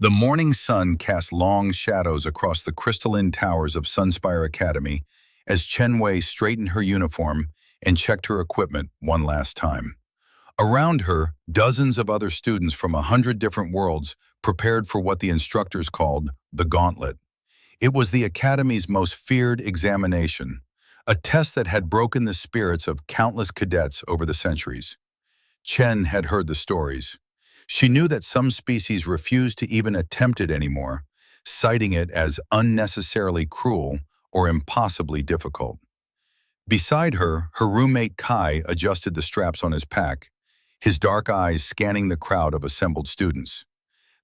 The morning sun cast long shadows across the crystalline towers of Sunspire Academy as Chen Wei straightened her uniform and checked her equipment one last time. Around her, dozens of other students from 100 different worlds prepared for what the instructors called the Gauntlet. It was the Academy's most feared examination, a test that had broken the spirits of countless cadets over the centuries. Chen had heard the stories. She knew that some species refused to even attempt it anymore, citing it as unnecessarily cruel or impossibly difficult. Beside her, her roommate Kai adjusted the straps on his pack, his dark eyes scanning the crowd of assembled students.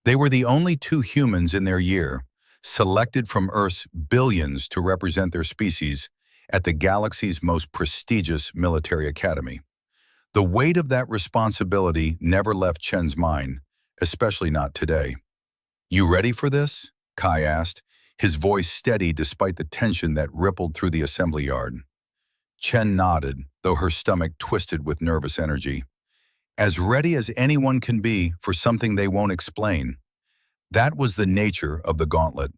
They were the only two humans in their year, selected from Earth's billions to represent their species at the galaxy's most prestigious military academy. The weight of that responsibility never left Chen's mind, especially not today. "You ready for this?" Kai asked, his voice steady despite the tension that rippled through the assembly yard. Chen nodded, though her stomach twisted with nervous energy. As ready as anyone can be for something they won't explain. That was the nature of the Gauntlet.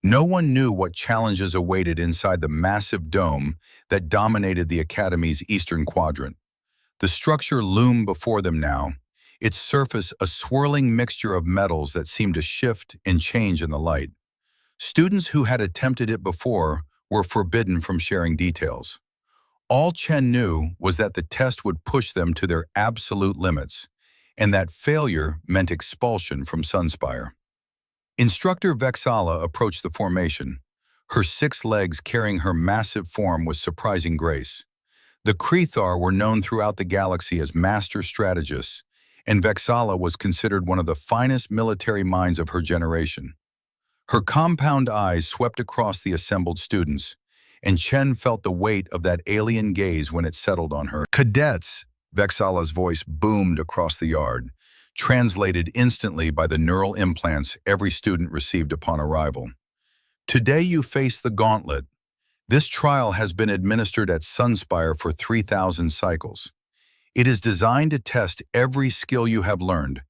No one knew what challenges awaited inside the massive dome that dominated the Academy's eastern quadrant. The structure loomed before them now, its surface a swirling mixture of metals that seemed to shift and change in the light. Students who had attempted it before were forbidden from sharing details. All Chen knew was that the test would push them to their absolute limits, and that failure meant expulsion from Sunspire. Instructor Vexala approached the formation, her 6 legs carrying her massive form with surprising grace. The Krethar were known throughout the galaxy as master strategists, and Vexala was considered one of the finest military minds of her generation. Her compound eyes swept across the assembled students, and Chen felt the weight of that alien gaze when it settled on her. "Cadets!" Vexala's voice boomed across the yard, translated instantly by the neural implants every student received upon arrival. "Today you face the Gauntlet. This trial has been administered at Sunspire for 3,000 cycles. It is designed to test every skill you have learned,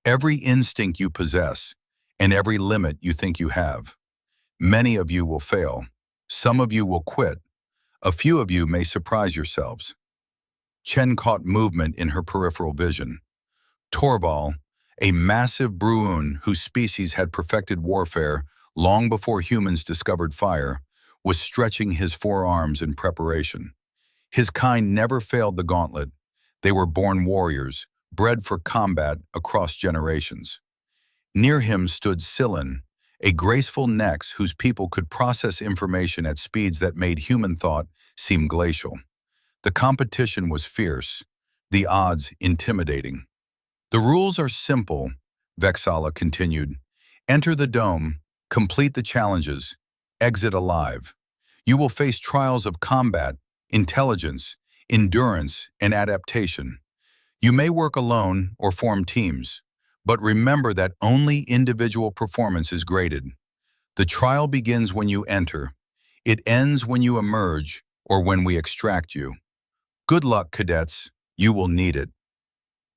every instinct you possess, and every limit you think you have. Many of you will fail. Some of you will quit. A few of you may surprise yourselves." Chen caught movement in her peripheral vision. Torval, a massive Bruun whose species had perfected warfare long before humans discovered fire, was stretching his forearms in preparation. His kind never failed the Gauntlet. They were born warriors, bred for combat across generations. Near him stood Sillin, a graceful Nex whose people could process information at speeds that made human thought seem glacial. The competition was fierce, the odds intimidating. "The rules are simple," Vexala continued. "Enter the dome, complete the challenges, exit alive. You will face trials of combat, intelligence, endurance, and adaptation. You may work alone or form teams, but remember that only individual performance is graded. The trial begins when you enter. It ends when you emerge or when we extract you. Good luck, cadets. You will need it."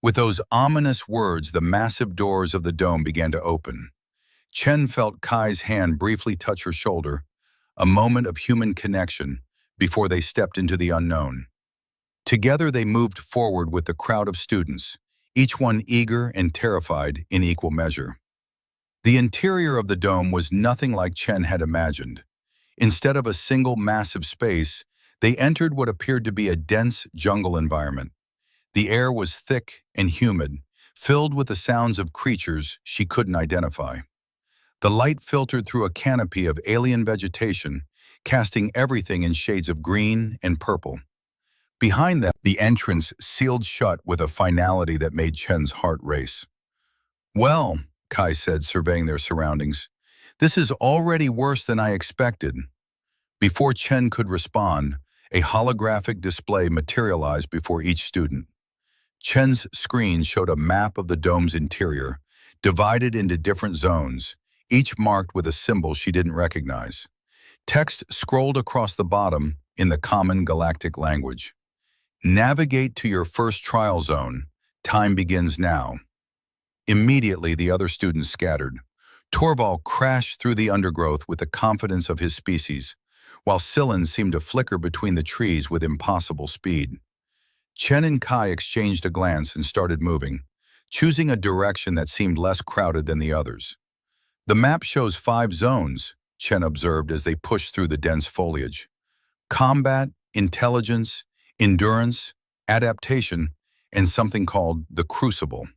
With those ominous words, the massive doors of the dome began to open. Chen felt Kai's hand briefly touch her shoulder, a moment of human connection before they stepped into the unknown. Together they moved forward with the crowd of students, each one eager and terrified in equal measure. The interior of the dome was nothing like Chen had imagined. Instead of a single massive space, they entered what appeared to be a dense jungle environment. The air was thick and humid, filled with the sounds of creatures she couldn't identify. The light filtered through a canopy of alien vegetation, casting everything in shades of green and purple. Behind them, the entrance sealed shut with a finality that made Chen's heart race. "Well," Kai said, surveying their surroundings, "this is already worse than I expected." Before Chen could respond, a holographic display materialized before each student. Chen's screen showed a map of the dome's interior, divided into different zones, each marked with a symbol she didn't recognize. Text scrolled across the bottom in the common galactic language. "Navigate to your first trial zone. Time begins now." Immediately, the other students scattered. Torval crashed through the undergrowth with the confidence of his species, while Scyllin seemed to flicker between the trees with impossible speed. Chen and Kai exchanged a glance and started moving, choosing a direction that seemed less crowded than the others. The map shows 5 zones, Chen observed as they pushed through the dense foliage. Combat, intelligence, endurance, adaptation, and something called the Crucible.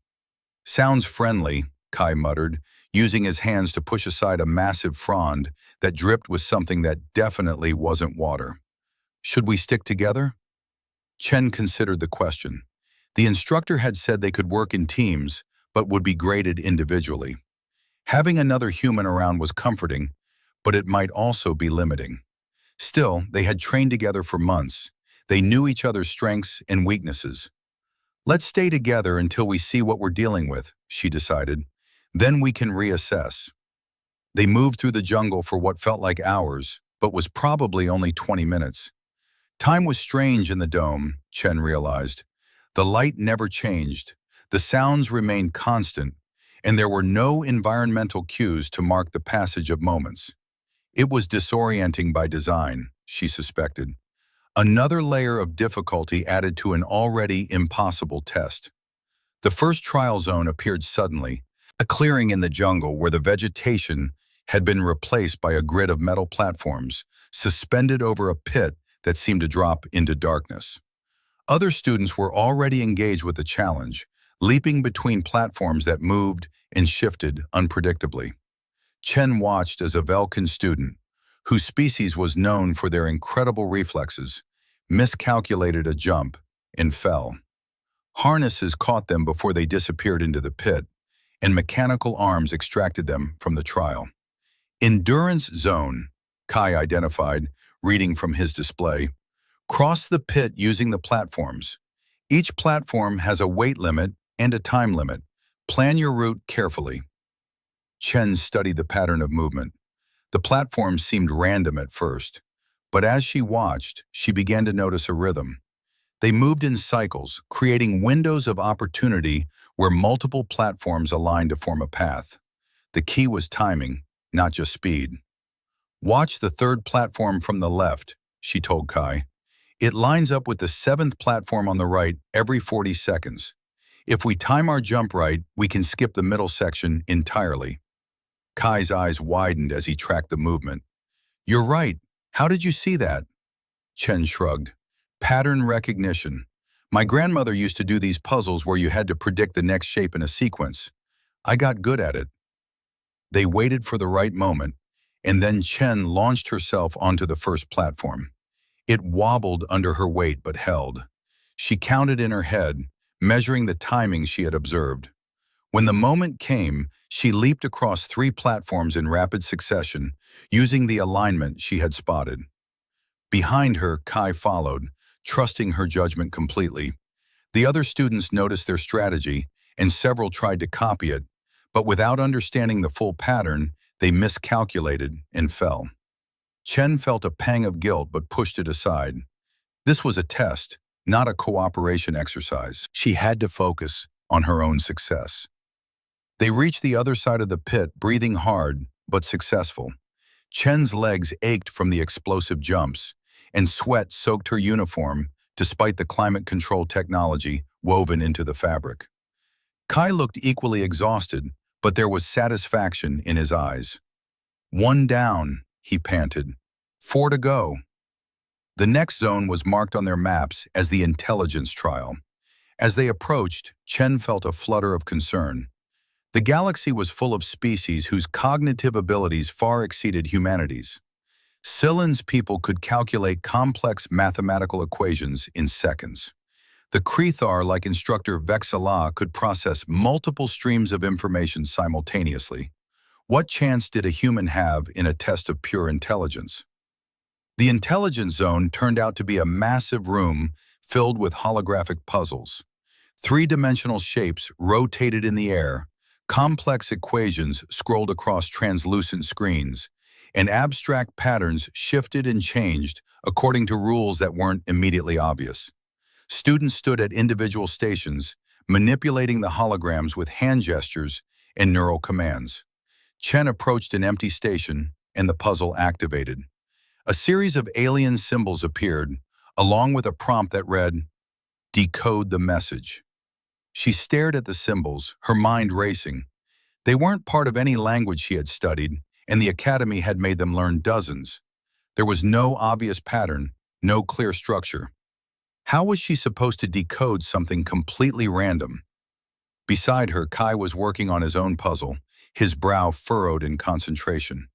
Sounds friendly, Kai muttered, using his hands to push aside a massive frond that dripped with something that definitely wasn't water. Should we stick together? Chen considered the question. The instructor had said they could work in teams, but would be graded individually. Having another human around was comforting, but it might also be limiting. Still, they had trained together for months. They knew each other's strengths and weaknesses. Let's stay together until we see what we're dealing with, she decided. Then we can reassess. They moved through the jungle for what felt like hours, but was probably only 20 minutes. Time was strange in the dome, Chen realized. The light never changed, the sounds remained constant, and there were no environmental cues to mark the passage of moments. It was disorienting by design, she suspected. Another layer of difficulty added to an already impossible test. The first trial zone appeared suddenly, a clearing in the jungle where the vegetation had been replaced by a grid of metal platforms suspended over a pit that seemed to drop into darkness. Other students were already engaged with the challenge, leaping between platforms that moved and shifted unpredictably. Chen watched as a Velkin student, whose species was known for their incredible reflexes, miscalculated a jump and fell. Harnesses caught them before they disappeared into the pit, and mechanical arms extracted them from the trial. Endurance zone, Kai identified, reading from his display. Cross the pit using the platforms. Each platform has a weight limit and a time limit. Plan your route carefully. Chen studied the pattern of movement. The platforms seemed random at first, but as she watched, she began to notice a rhythm. They moved in cycles, creating windows of opportunity where multiple platforms aligned to form a path. The key was timing, not just speed. Watch the 3rd platform from the left, she told Kai. It lines up with the 7th platform on the right every 40 seconds. If we time our jump right, we can skip the middle section entirely. Kai's eyes widened as he tracked the movement. You're right. How did you see that? Chen shrugged. Pattern recognition. My grandmother used to do these puzzles where you had to predict the next shape in a sequence. I got good at it. They waited for the right moment, and then Chen launched herself onto the first platform. It wobbled under her weight but held. She counted in her head, measuring the timing she had observed. When the moment came, she leaped across 3 platforms in rapid succession, using the alignment she had spotted. Behind her, Kai followed, trusting her judgment completely. The other students noticed their strategy, and several tried to copy it, but without understanding the full pattern, they miscalculated and fell. Chen felt a pang of guilt but pushed it aside. This was a test, not a cooperation exercise. She had to focus on her own success. They reached the other side of the pit, breathing hard, but successful. Chen's legs ached from the explosive jumps, and sweat soaked her uniform despite the climate-control technology woven into the fabric. Kai looked equally exhausted, but there was satisfaction in his eyes. 1 down, he panted. 4 to go. The next zone was marked on their maps as the intelligence trial. As they approached, Chen felt a flutter of concern. The galaxy was full of species whose cognitive abilities far exceeded humanity's. Scylin's people could calculate complex mathematical equations in seconds. The Krethar-like instructor Vexala could process multiple streams of information simultaneously. What chance did a human have in a test of pure intelligence? The intelligence zone turned out to be a massive room filled with holographic puzzles. 3-dimensional shapes rotated in the air, complex equations scrolled across translucent screens, and abstract patterns shifted and changed according to rules that weren't immediately obvious. Students stood at individual stations, manipulating the holograms with hand gestures and neural commands. Chen approached an empty station, and the puzzle activated. A series of alien symbols appeared, along with a prompt that read, "Decode the message." She stared at the symbols, her mind racing. They weren't part of any language she had studied, and the academy had made them learn dozens. There was no obvious pattern, no clear structure. How was she supposed to decode something completely random? Beside her, Kai was working on his own puzzle, his brow furrowed in concentration.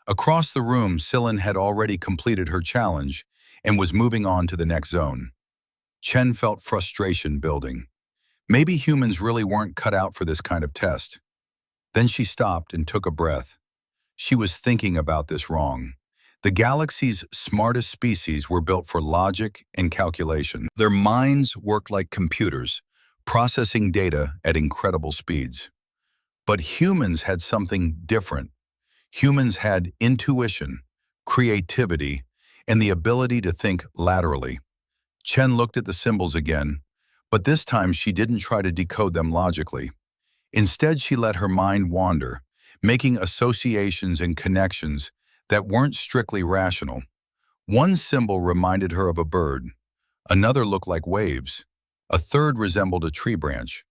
Across the room, Sillin had already completed her challenge and was moving on to the next zone. Chen felt frustration building. Maybe humans really weren't cut out for this kind of test. Then she stopped and took a breath. She was thinking about this wrong. The galaxy's smartest species were built for logic and calculation. Their minds worked like computers, processing data at incredible speeds. But humans had something different. Humans had intuition, creativity, and the ability to think laterally. Chen looked at the symbols again, but this time she didn't try to decode them logically. Instead, she let her mind wander, making associations and connections that weren't strictly rational. One symbol reminded her of a bird, another looked like waves, a third resembled a tree branch.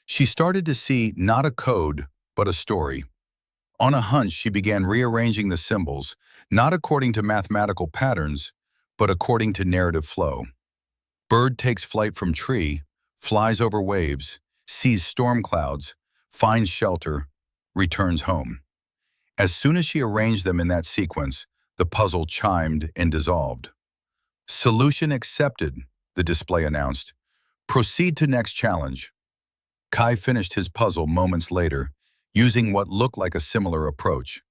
She started to see not a code, but a story. On a hunch, she began rearranging the symbols, not according to mathematical patterns, but according to narrative flow. Bird takes flight from tree, flies over waves, sees storm clouds, finds shelter, returns home. As soon as she arranged them in that sequence, the puzzle chimed and dissolved. "Solution accepted," the display announced. "Proceed to next challenge." Kai finished his puzzle moments later, using what looked like a similar approach.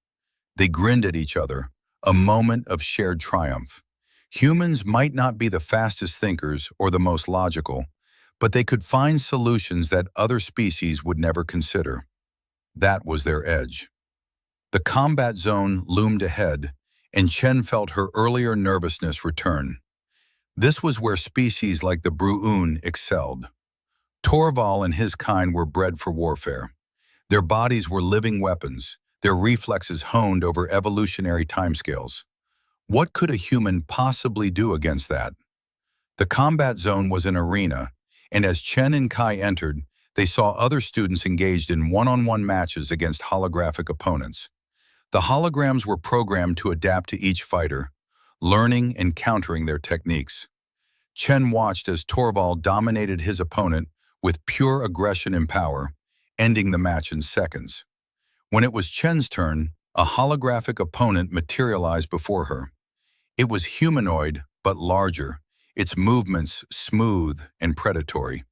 They grinned at each other, a moment of shared triumph. Humans might not be the fastest thinkers or the most logical, but they could find solutions that other species would never consider. That was their edge. The combat zone loomed ahead, and Chen felt her earlier nervousness return. This was where species like the Bru'un excelled. Torval and his kind were bred for warfare. Their bodies were living weapons, their reflexes honed over evolutionary timescales. What could a human possibly do against that? The combat zone was an arena, and as Chen and Kai entered, they saw other students engaged in one-on-one matches against holographic opponents. The holograms were programmed to adapt to each fighter, learning and countering their techniques. Chen watched as Torval dominated his opponent with pure aggression and power, ending the match in seconds. When it was Chen's turn, a holographic opponent materialized before her. It was humanoid, but larger, its movements smooth and predatory.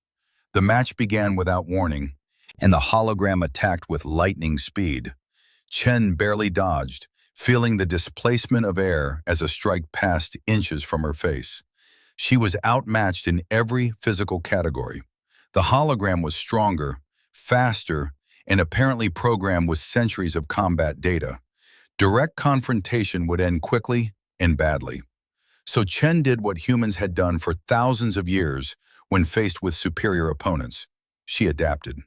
The match began without warning, and the hologram attacked with lightning speed. Chen barely dodged, feeling the displacement of air as a strike passed inches from her face. She was outmatched in every physical category. The hologram was stronger, faster, and apparently programmed with centuries of combat data. Direct confrontation would end quickly and badly. So Chen did what humans had done for thousands of years when faced with superior opponents. She adapted.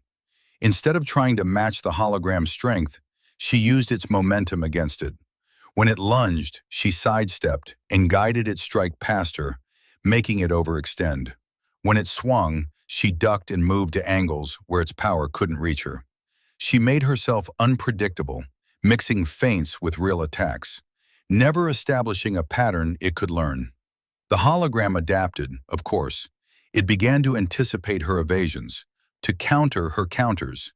Instead of trying to match the hologram's strength, she used its momentum against it. When it lunged, she sidestepped and guided its strike past her, making it overextend. When it swung, she ducked and moved to angles where its power couldn't reach her. She made herself unpredictable, mixing feints with real attacks, never establishing a pattern it could learn. The hologram adapted, of course. It began to anticipate her evasions, to counter her counters.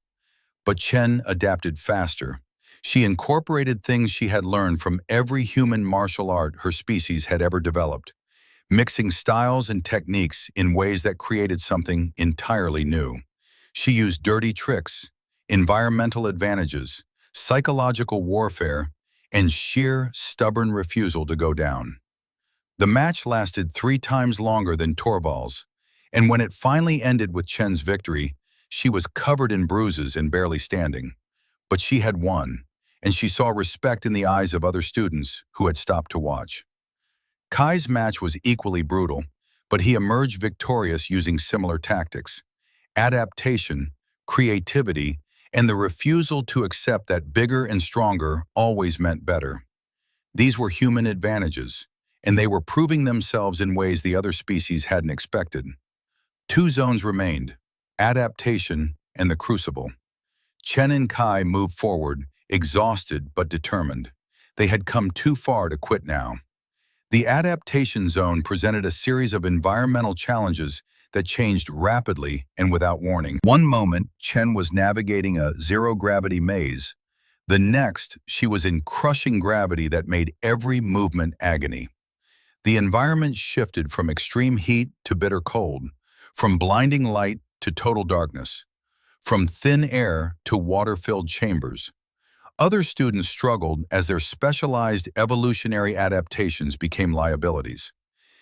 But Chen adapted faster. She incorporated things she had learned from every human martial art her species had ever developed, mixing styles and techniques in ways that created something entirely new. She used dirty tricks, environmental advantages, psychological warfare, and sheer, stubborn refusal to go down. The match lasted 3 times longer than Torval's, and when it finally ended with Chen's victory, she was covered in bruises and barely standing. But she had won, and she saw respect in the eyes of other students who had stopped to watch. Kai's match was equally brutal, but he emerged victorious using similar tactics: adaptation, creativity, and the refusal to accept that bigger and stronger always meant better. These were human advantages, and they were proving themselves in ways the other species hadn't expected. Two zones remained: adaptation and the crucible. Chen and Kai moved forward, exhausted but determined. They had come too far to quit now. The adaptation zone presented a series of environmental challenges that changed rapidly and without warning. One moment, Chen was navigating a zero-gravity maze. The next, she was in crushing gravity that made every movement agony. The environment shifted from extreme heat to bitter cold, from blinding light to total darkness, from thin air to water-filled chambers. Other students struggled as their specialized evolutionary adaptations became liabilities.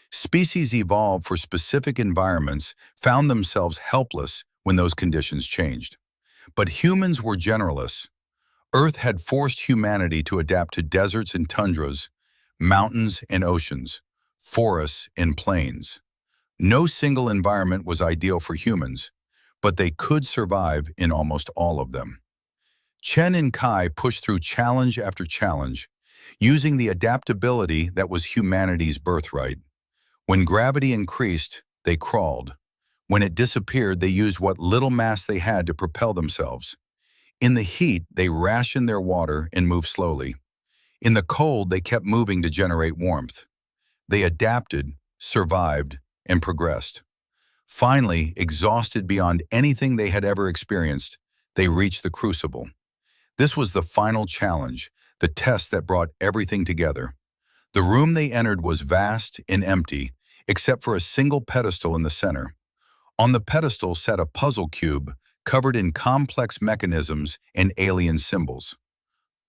Species evolved for specific environments found themselves helpless when those conditions changed. But humans were generalists. Earth had forced humanity to adapt to deserts and tundras, mountains and oceans, forests and plains. No single environment was ideal for humans, but they could survive in almost all of them. Chen and Kai pushed through challenge after challenge, using the adaptability that was humanity's birthright. When gravity increased, they crawled. When it disappeared, they used what little mass they had to propel themselves. In the heat, they rationed their water and moved slowly. In the cold, they kept moving to generate warmth. They adapted, survived, and progressed. Finally, exhausted beyond anything they had ever experienced, they reached the crucible. This was the final challenge, the test that brought everything together. The room they entered was vast and empty, except for a single pedestal in the center. On the pedestal sat a puzzle cube covered in complex mechanisms and alien symbols.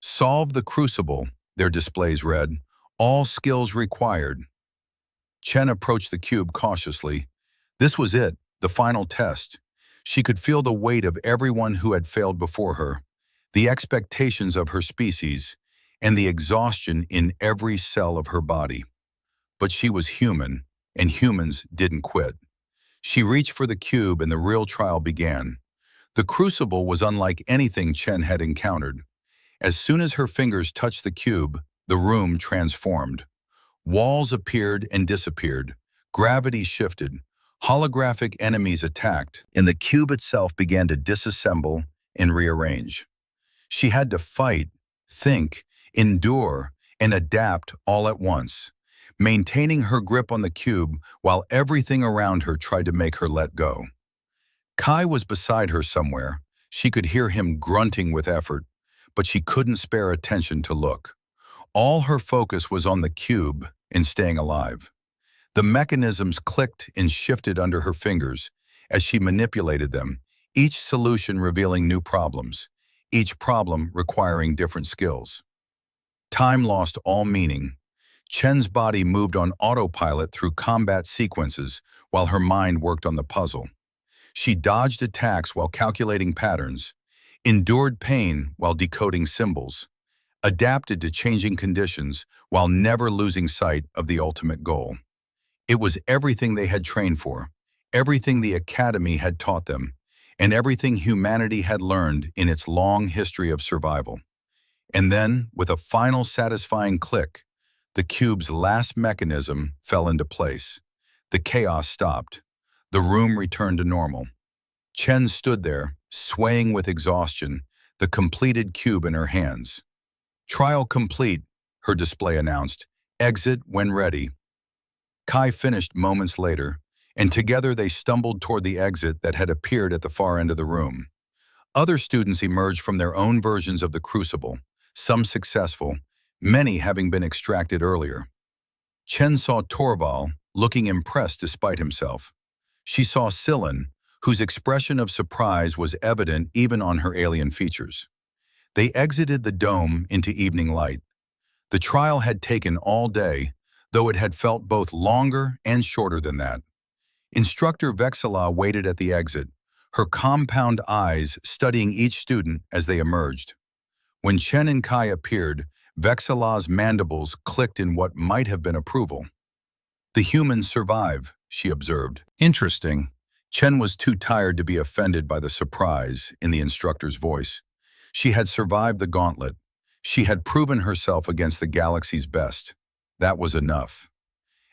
"Solve the crucible," their displays read. "All skills required." Chen approached the cube cautiously. This was it, the final test. She could feel the weight of everyone who had failed before her, the expectations of her species, and the exhaustion in every cell of her body. But she was human, and humans didn't quit. She reached for the cube and the real trial began. The crucible was unlike anything Chen had encountered. As soon as her fingers touched the cube, the room transformed. Walls appeared and disappeared. Gravity shifted. Holographic enemies attacked, and the cube itself began to disassemble and rearrange. She had to fight, think, endure, and adapt all at once, maintaining her grip on the cube while everything around her tried to make her let go. Kai was beside her somewhere. She could hear him grunting with effort, but she couldn't spare attention to look. All her focus was on the cube and staying alive. The mechanisms clicked and shifted under her fingers as she manipulated them, each solution revealing new problems, each problem requiring different skills. Time lost all meaning. Chen's body moved on autopilot through combat sequences while her mind worked on the puzzle. She dodged attacks while calculating patterns, endured pain while decoding symbols, adapted to changing conditions while never losing sight of the ultimate goal. It was everything they had trained for, everything the Academy had taught them, and everything humanity had learned in its long history of survival. And then, with a final satisfying click, the cube's last mechanism fell into place. The chaos stopped. The room returned to normal. Chen stood there, swaying with exhaustion, the completed cube in her hands. "Trial complete," her display announced. "Exit when ready." Kai finished moments later, and together they stumbled toward the exit that had appeared at the far end of the room. Other students emerged from their own versions of the crucible, some successful, many having been extracted earlier. Chen saw Torval, looking impressed despite himself. She saw Scyllin, whose expression of surprise was evident even on her alien features. They exited the dome into evening light. The trial had taken all day, though it had felt both longer and shorter than that. Instructor Vexala waited at the exit, her compound eyes studying each student as they emerged. When Chen and Kai appeared, Vexala's mandibles clicked in what might have been approval. "The humans survive," she observed. "Interesting. Chen was too tired to be offended by the surprise in the instructor's voice. She had survived the gauntlet. She had proven herself against the galaxy's best. That was enough.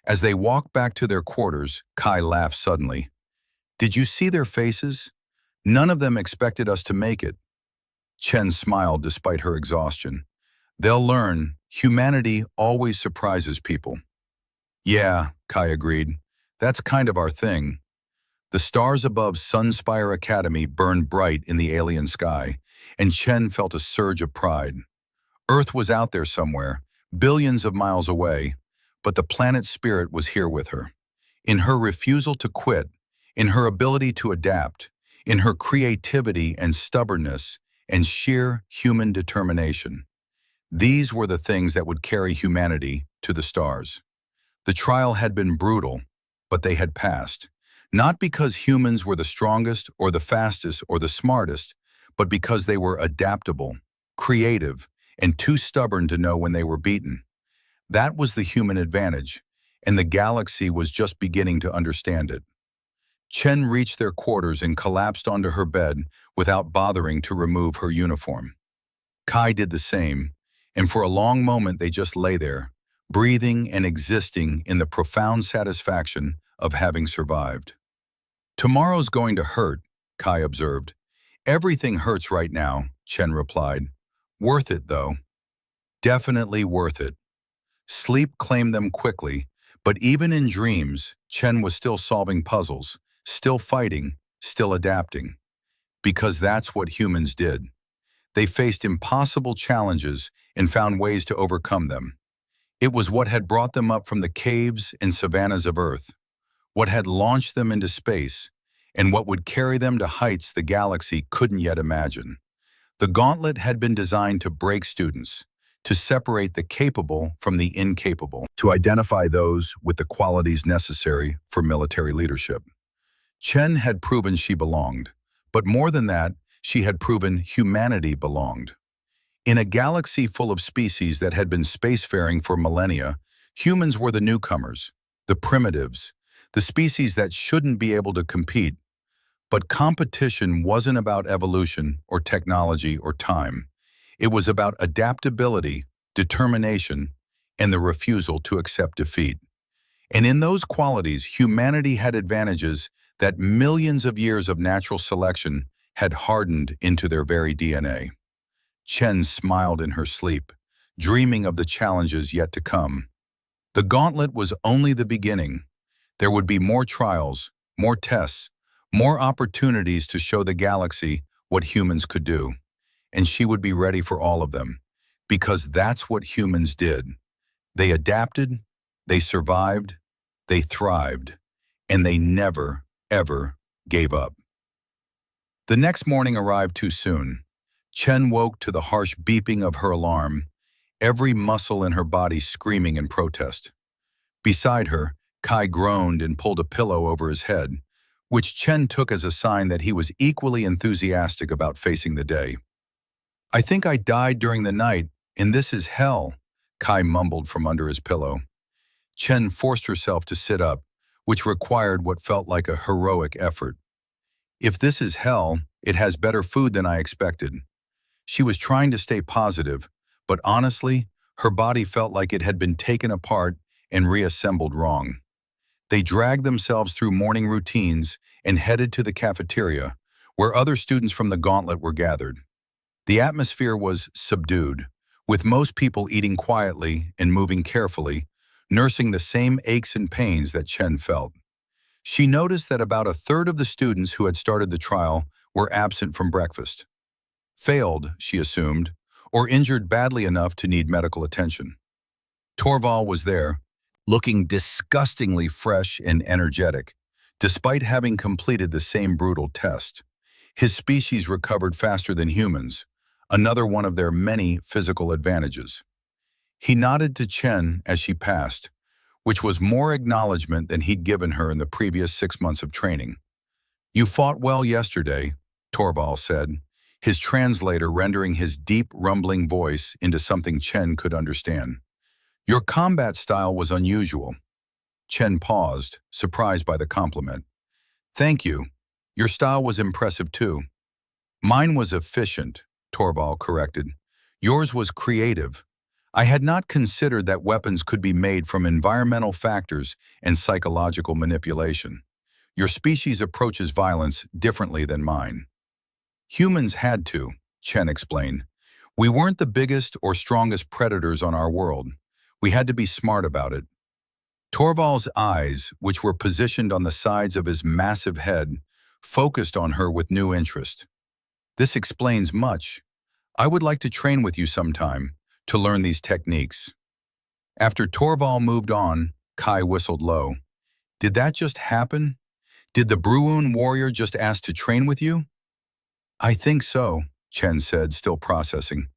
As they walked back to their quarters, Kai laughed suddenly. "Did you see their faces? None of them expected us to make it." Chen smiled despite her exhaustion. "They'll learn. Humanity always surprises people." "Yeah," Kai agreed. "That's kind of our thing." The stars above Sunspire Academy burned bright in the alien sky, and Chen felt a surge of pride. Earth was out there somewhere, billions of miles away, but the planet's spirit was here with her. In her refusal to quit, in her ability to adapt, in her creativity and stubbornness, and sheer human determination. These were the things that would carry humanity to the stars. The trial had been brutal, but they had passed. Not because humans were the strongest or the fastest or the smartest, but because they were adaptable, creative, and too stubborn to know when they were beaten. That was the human advantage, and the galaxy was just beginning to understand it. Chen reached their quarters and collapsed onto her bed without bothering to remove her uniform. Kai did the same, and for a long moment they just lay there, breathing and existing in the profound satisfaction of having survived. "Tomorrow's going to hurt," Kai observed. "Everything hurts right now," Chen replied. "Worth it, though." "Definitely worth it." Sleep claimed them quickly, but even in dreams, Chen was still solving puzzles, still fighting, still adapting. Because that's what humans did. They faced impossible challenges and found ways to overcome them. It was what had brought them up from the caves and savannas of Earth, what had launched them into space, and what would carry them to heights the galaxy couldn't yet imagine. The gauntlet had been designed to break students, to separate the capable from the incapable, to identify those with the qualities necessary for military leadership. Chen had proven she belonged, but more than that, she had proven humanity belonged. In a galaxy full of species that had been spacefaring for millennia, humans were the newcomers, the primitives, the species that shouldn't be able to compete. But competition wasn't about evolution or technology or time. It was about adaptability, determination, and the refusal to accept defeat. And in those qualities, humanity had advantages that millions of years of natural selection had hardened into their very DNA. Chen smiled in her sleep, dreaming of the challenges yet to come. The gauntlet was only the beginning. There would be more trials, more tests, more opportunities to show the galaxy what humans could do. And she would be ready for all of them, because that's what humans did. They adapted, they survived, they thrived, and they never, ever gave up. The next morning arrived too soon. Chen woke to the harsh beeping of her alarm, every muscle in her body screaming in protest. Beside her, Kai groaned and pulled a pillow over his head, which Chen took as a sign that he was equally enthusiastic about facing the day. "I think I died during the night, and this is hell," Kai mumbled from under his pillow. Chen forced herself to sit up, which required what felt like a heroic effort. "If this is hell, it has better food than I expected." She was trying to stay positive, but honestly, her body felt like it had been taken apart and reassembled wrong. They dragged themselves through morning routines and headed to the cafeteria, where other students from the gauntlet were gathered. The atmosphere was subdued, with most people eating quietly and moving carefully, nursing the same aches and pains that Chen felt. She noticed that about a third of the students who had started the trial were absent from breakfast. Failed, she assumed, or injured badly enough to need medical attention. Torval was there, looking disgustingly fresh and energetic, despite having completed the same brutal test. His species recovered faster than humans, another one of their many physical advantages. He nodded to Chen as she passed, which was more acknowledgement than he'd given her in the previous 6 months of training. "You fought well yesterday," Torval said, his translator rendering his deep, rumbling voice into something Chen could understand. "Your combat style was unusual." Chen paused, surprised by the compliment. Thank you. Your style was impressive too. Mine was efficient, Torvald corrected. Yours was creative. I had not considered that weapons could be made from environmental factors and psychological manipulation. Your species approaches violence differently than mine. Humans had to, Chen explained. We weren't the biggest or strongest predators on our world. We had to be smart about it. Torvald's eyes, which were positioned on the sides of his massive head, focused on her with new interest. This explains much. I would like to train with you sometime to learn these techniques. After Torvald moved on, Kai whistled low. Did that just happen? Did the Bruin warrior just ask to train with you? I think so, Chen said, still processing.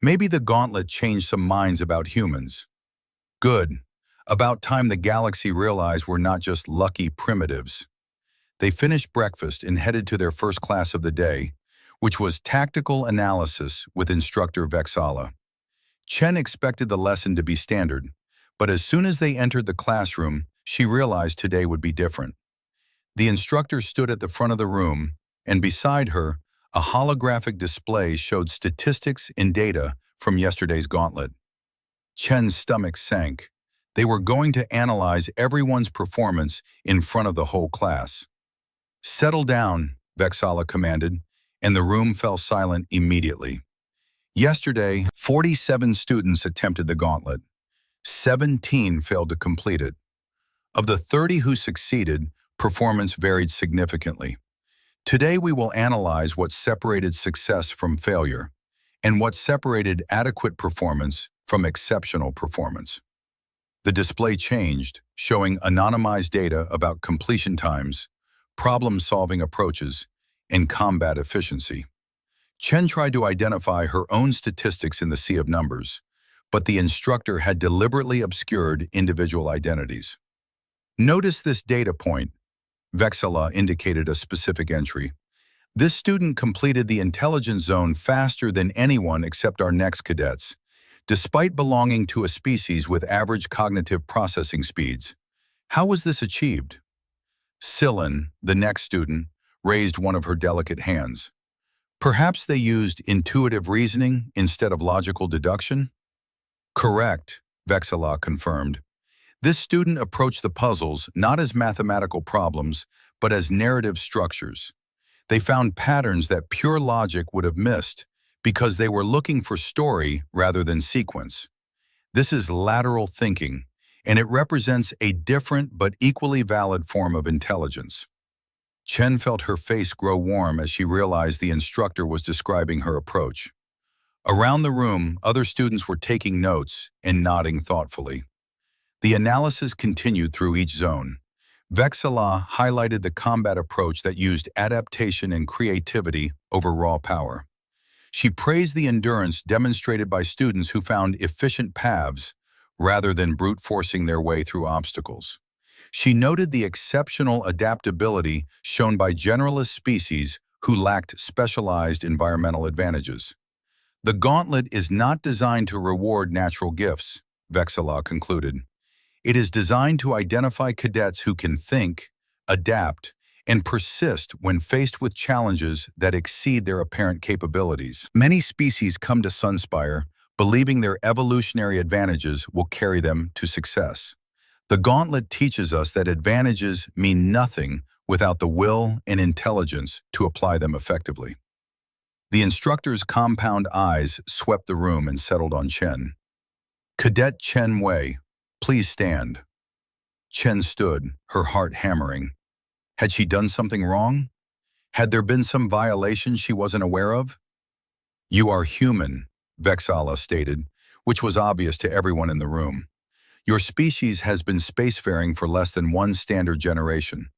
Maybe the gauntlet changed some minds about humans. Good. About time the galaxy realized we're not just lucky primitives. They finished breakfast and headed to their first class of the day, which was Tactical Analysis with instructor Vexala. Chen expected the lesson to be standard, but as soon as they entered the classroom, she realized today would be different. The instructor stood at the front of the room, and beside her, a holographic display showed statistics and data from yesterday's gauntlet. Chen's stomach sank. They were going to analyze everyone's performance in front of the whole class. Settle down, Vexala commanded, and the room fell silent immediately. Yesterday, 47 students attempted the gauntlet. 17 failed to complete it. Of the 30 who succeeded, performance varied significantly. Today we will analyze what separated success from failure and what separated adequate performance from exceptional performance. The display changed, showing anonymized data about completion times, problem-solving approaches, and combat efficiency. Chen tried to identify her own statistics in the sea of numbers, but the instructor had deliberately obscured individual identities. Notice this data point. Vexala indicated a specific entry. This student completed the intelligence zone faster than anyone except our next cadets, despite belonging to a species with average cognitive processing speeds. How was this achieved? Sillin, the next student, raised one of her delicate hands. Perhaps they used intuitive reasoning instead of logical deduction? Correct, Vexala confirmed. This student approached the puzzles not as mathematical problems, but as narrative structures. They found patterns that pure logic would have missed because they were looking for story rather than sequence. This is lateral thinking, and it represents a different but equally valid form of intelligence. Chen felt her face grow warm as she realized the instructor was describing her approach. Around the room, other students were taking notes and nodding thoughtfully. The analysis continued through each zone. Vexala highlighted the combat approach that used adaptation and creativity over raw power. She praised the endurance demonstrated by students who found efficient paths rather than brute forcing their way through obstacles. She noted the exceptional adaptability shown by generalist species who lacked specialized environmental advantages. The gauntlet is not designed to reward natural gifts, Vexala concluded. It is designed to identify cadets who can think, adapt, and persist when faced with challenges that exceed their apparent capabilities. Many species come to Sunspire believing their evolutionary advantages will carry them to success. The gauntlet teaches us that advantages mean nothing without the will and intelligence to apply them effectively. The instructor's compound eyes swept the room and settled on Chen. Cadet Chen Wei, please stand. Chen stood, her heart hammering. Had she done something wrong? Had there been some violation she wasn't aware of? You are human, Vexala stated, which was obvious to everyone in the room. Your species has been spacefaring for less than one standard generation.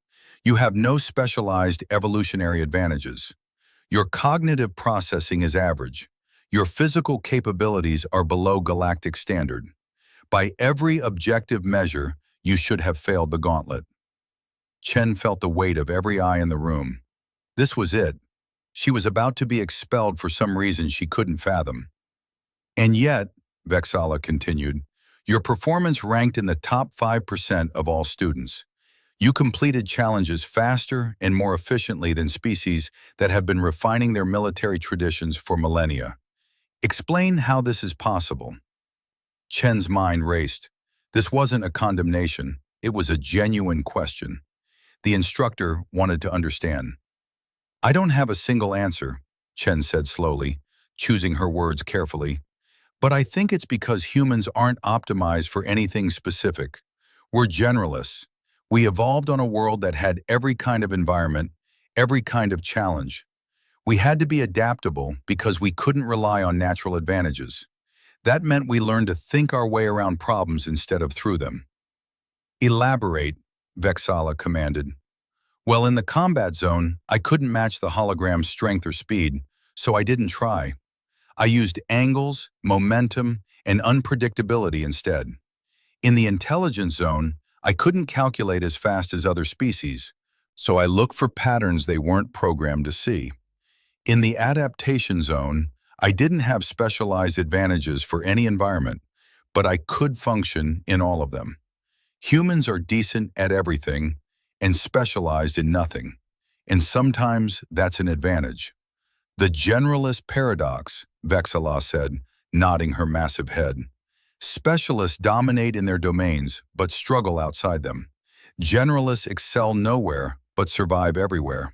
You have no specialized evolutionary advantages. Your cognitive processing is average. Your physical capabilities are below galactic standard. By every objective measure, you should have failed the gauntlet. Chen felt the weight of every eye in the room. This was it. She was about to be expelled for some reason she couldn't fathom. And yet, Vexala continued, your performance ranked in the top 5% of all students. You completed challenges faster and more efficiently than species that have been refining their military traditions for millennia. Explain how this is possible. Chen's mind raced. This wasn't a condemnation. It was a genuine question. The instructor wanted to understand. I don't have a single answer, Chen said slowly, choosing her words carefully. But I think it's because humans aren't optimized for anything specific. We're generalists. We evolved on a world that had every kind of environment, every kind of challenge. We had to be adaptable because we couldn't rely on natural advantages. That meant we learned to think our way around problems instead of through them. Elaborate, Vexala commanded. Well, in the combat zone, I couldn't match the hologram's strength or speed, so I didn't try. I used angles, momentum, and unpredictability instead. In the intelligence zone, I couldn't calculate as fast as other species, so I looked for patterns they weren't programmed to see. In the adaptation zone, I didn't have specialized advantages for any environment, but I could function in all of them. Humans are decent at everything and specialized in nothing, and sometimes that's an advantage. The generalist paradox, Vexala said, nodding her massive head. Specialists dominate in their domains, but struggle outside them. Generalists excel nowhere, but survive everywhere.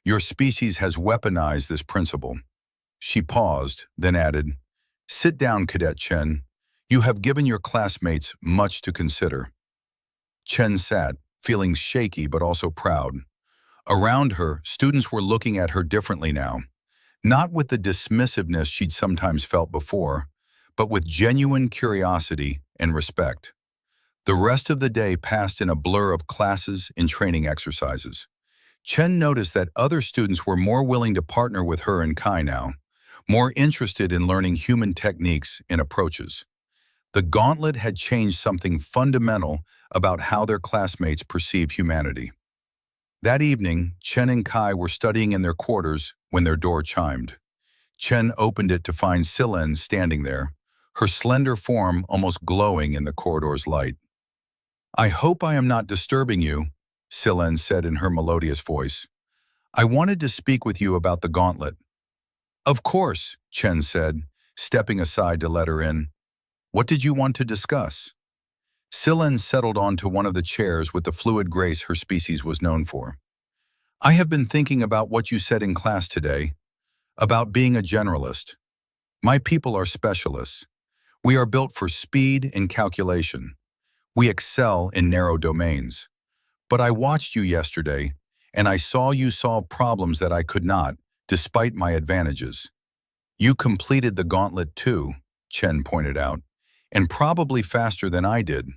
Your species has weaponized this principle. She paused, then added, Sit down, Cadet Chen. You have given your classmates much to consider. Chen sat, feeling shaky but also proud. Around her, students were looking at her differently now. Not with the dismissiveness she'd sometimes felt before, but with genuine curiosity and respect. The rest of the day passed in a blur of classes and training exercises. Chen noticed that other students were more willing to partner with her and Kai now, more interested in learning human techniques and approaches. The gauntlet had changed something fundamental about how their classmates perceive humanity. That evening, Chen and Kai were studying in their quarters when their door chimed. Chen opened it to find Silen standing there, her slender form almost glowing in the corridor's light. I hope I am not disturbing you, Silen said in her melodious voice. I wanted to speak with you about the gauntlet. Of course, Chen said, stepping aside to let her in. What did you want to discuss? Silen settled onto one of the chairs with the fluid grace her species was known for. I have been thinking about what you said in class today, about being a generalist. My people are specialists. We are built for speed and calculation. We excel in narrow domains. But I watched you yesterday, and I saw you solve problems that I could not, despite my advantages. You completed the gauntlet too, Chen pointed out, and probably faster than I did.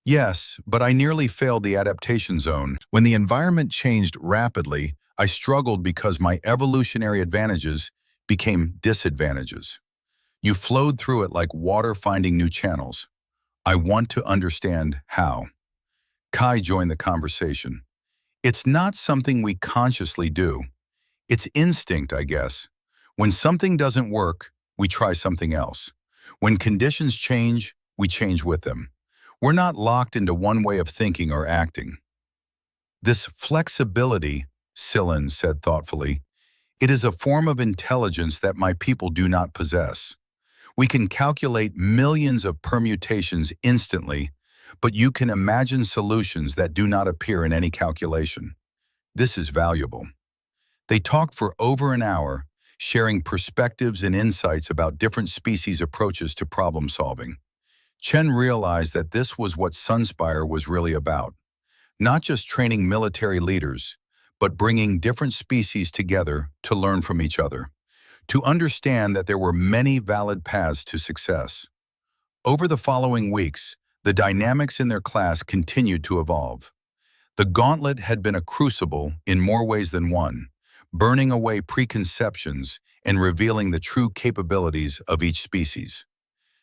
Yes, but I nearly failed the adaptation zone. When the environment changed rapidly, I struggled because my evolutionary advantages became disadvantages. You flowed through it like water finding new channels. I want to understand how. Kai joined the conversation. It's not something we consciously do. It's instinct, I guess. When something doesn't work, we try something else. When conditions change, we change with them. We're not locked into one way of thinking or acting. This flexibility, Silen said thoughtfully, it is a form of intelligence that my people do not possess. We can calculate millions of permutations instantly, but you can imagine solutions that do not appear in any calculation. This is valuable. They talked for over an hour, sharing perspectives and insights about different species' approaches to problem solving. Chen realized that this was what Sunspire was really about, not just training military leaders, but bringing different species together to learn from each other, to understand that there were many valid paths to success. Over the following weeks, the dynamics in their class continued to evolve. The gauntlet had been a crucible in more ways than one, burning away preconceptions and revealing the true capabilities of each species.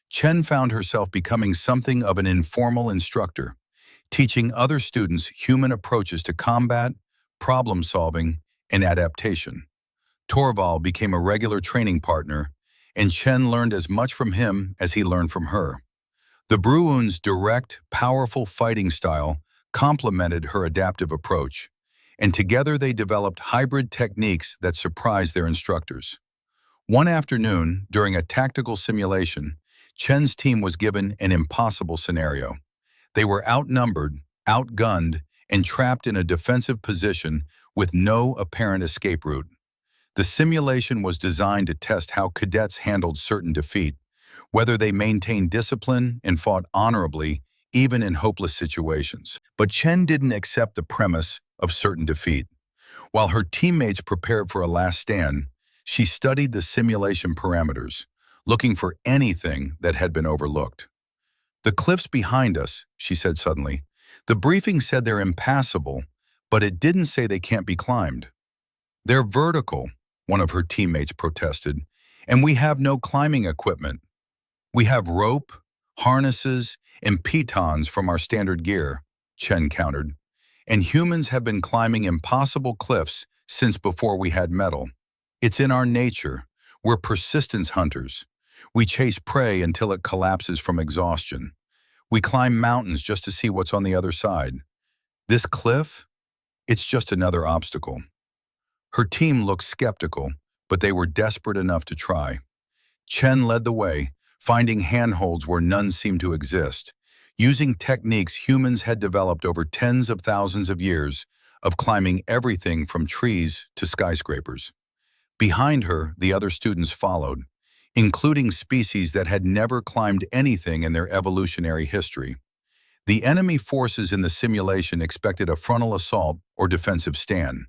Chen found herself becoming something of an informal instructor, teaching other students human approaches to combat, problem-solving, and adaptation. Torval became a regular training partner, and Chen learned as much from him as he learned from her. The Bruun's direct, powerful fighting style complemented her adaptive approach, and together they developed hybrid techniques that surprised their instructors. One afternoon, during a tactical simulation, Chen's team was given an impossible scenario. They were outnumbered, outgunned, and trapped in a defensive position with no apparent escape route. The simulation was designed to test how cadets handled certain defeat, whether they maintained discipline and fought honorably even in hopeless situations. But Chen didn't accept the premise of certain defeat. While her teammates prepared for a last stand, she studied the simulation parameters, looking for anything that had been overlooked. "The cliffs behind us," she said suddenly. "The briefing said they're impassable, but it didn't say they can't be climbed." "They're vertical," one of her teammates protested, "and we have no climbing equipment. We have rope, harnesses, and pitons from our standard gear," Chen countered. "And humans have been climbing impossible cliffs since before we had metal. It's in our nature. We're persistence hunters. We chase prey until it collapses from exhaustion. We climb mountains just to see what's on the other side. This cliff? It's just another obstacle." Her team looked skeptical, but they were desperate enough to try. Chen led the way, finding handholds where none seemed to exist, using techniques humans had developed over tens of thousands of years of climbing everything from trees to skyscrapers. Behind her, the other students followed, including species that had never climbed anything in their evolutionary history. The enemy forces in the simulation expected a frontal assault or defensive stand.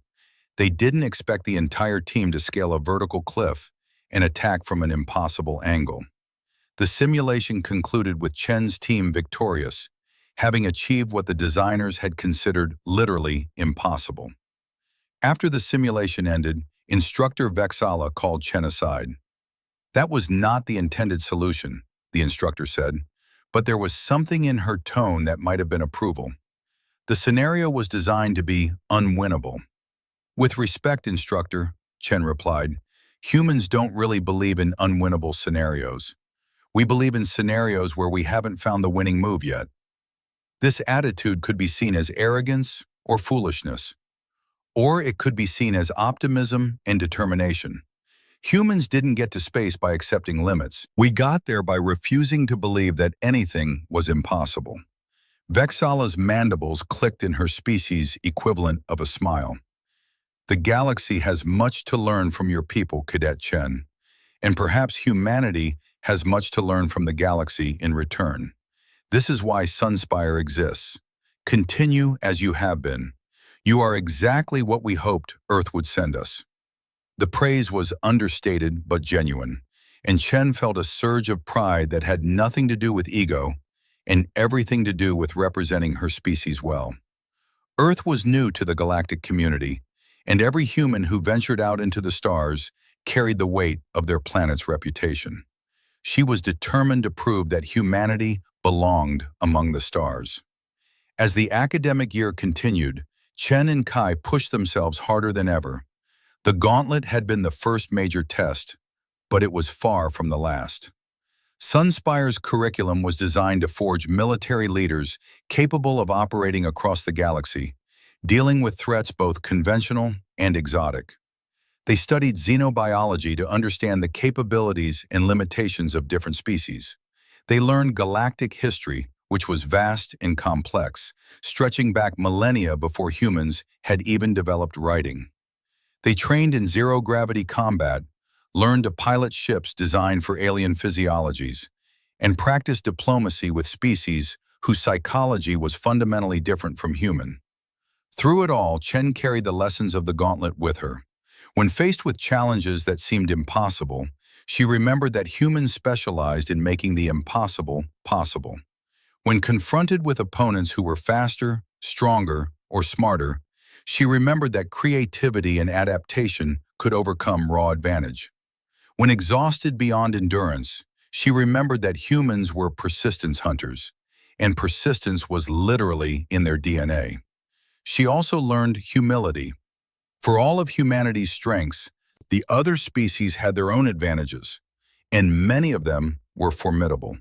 They didn't expect the entire team to scale a vertical cliff and attack from an impossible angle. The simulation concluded with Chen's team victorious, having achieved what the designers had considered literally impossible. After the simulation ended, Instructor Vexala called Chen aside. "That was not the intended solution," the instructor said, but there was something in her tone that might have been approval. "The scenario was designed to be unwinnable." "With respect, instructor," Chen replied, "humans don't really believe in unwinnable scenarios. We believe in scenarios where we haven't found the winning move yet." This attitude could be seen as arrogance or foolishness, or it could be seen as optimism and determination. Humans didn't get to space by accepting limits. We got there by refusing to believe that anything was impossible. Vexala's mandibles clicked in her species' equivalent of a smile. "The galaxy has much to learn from your people, Cadet Chen, and perhaps humanity has much to learn from the galaxy in return. This is why Sunspire exists. Continue as you have been. You are exactly what we hoped Earth would send us." The praise was understated but genuine, and Chen felt a surge of pride that had nothing to do with ego and everything to do with representing her species well. Earth was new to the galactic community, and every human who ventured out into the stars carried the weight of their planet's reputation. She was determined to prove that humanity belonged among the stars. As the academic year continued, Chen and Kai pushed themselves harder than ever. The gauntlet had been the first major test, but it was far from the last. Sunspire's curriculum was designed to forge military leaders capable of operating across the galaxy, dealing with threats both conventional and exotic. They studied xenobiology to understand the capabilities and limitations of different species. They learned galactic history, which was vast and complex, stretching back millennia before humans had even developed writing. They trained in zero-gravity combat, learned to pilot ships designed for alien physiologies, and practiced diplomacy with species whose psychology was fundamentally different from human. Through it all, Chen carried the lessons of the gauntlet with her. When faced with challenges that seemed impossible, she remembered that humans specialized in making the impossible possible. When confronted with opponents who were faster, stronger, or smarter, she remembered that creativity and adaptation could overcome raw advantage. When exhausted beyond endurance, she remembered that humans were persistence hunters, and persistence was literally in their DNA. She also learned humility. For all of humanity's strengths, the other species had their own advantages, and many of them were formidable.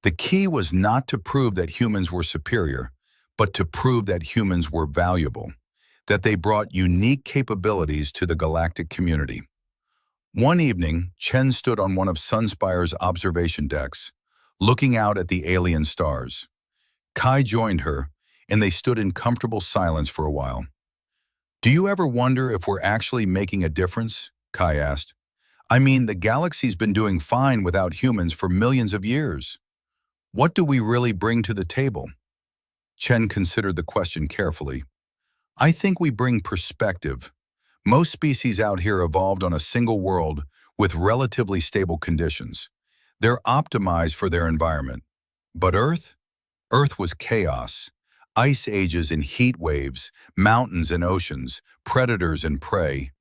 The key was not to prove that humans were superior, but to prove that humans were valuable, that they brought unique capabilities to the galactic community. One evening, Chen stood on one of Sunspire's observation decks, looking out at the alien stars. Kai joined her, and they stood in comfortable silence for a while. "Do you ever wonder if we're actually making a difference?" Kai asked. "I mean, the galaxy's been doing fine without humans for millions of years. What do we really bring to the table?" Chen considered the question carefully. "I think we bring perspective. Most species out here evolved on a single world with relatively stable conditions. They're optimized for their environment. But Earth? Earth was chaos. Ice ages and heat waves, mountains and oceans, predators and prey.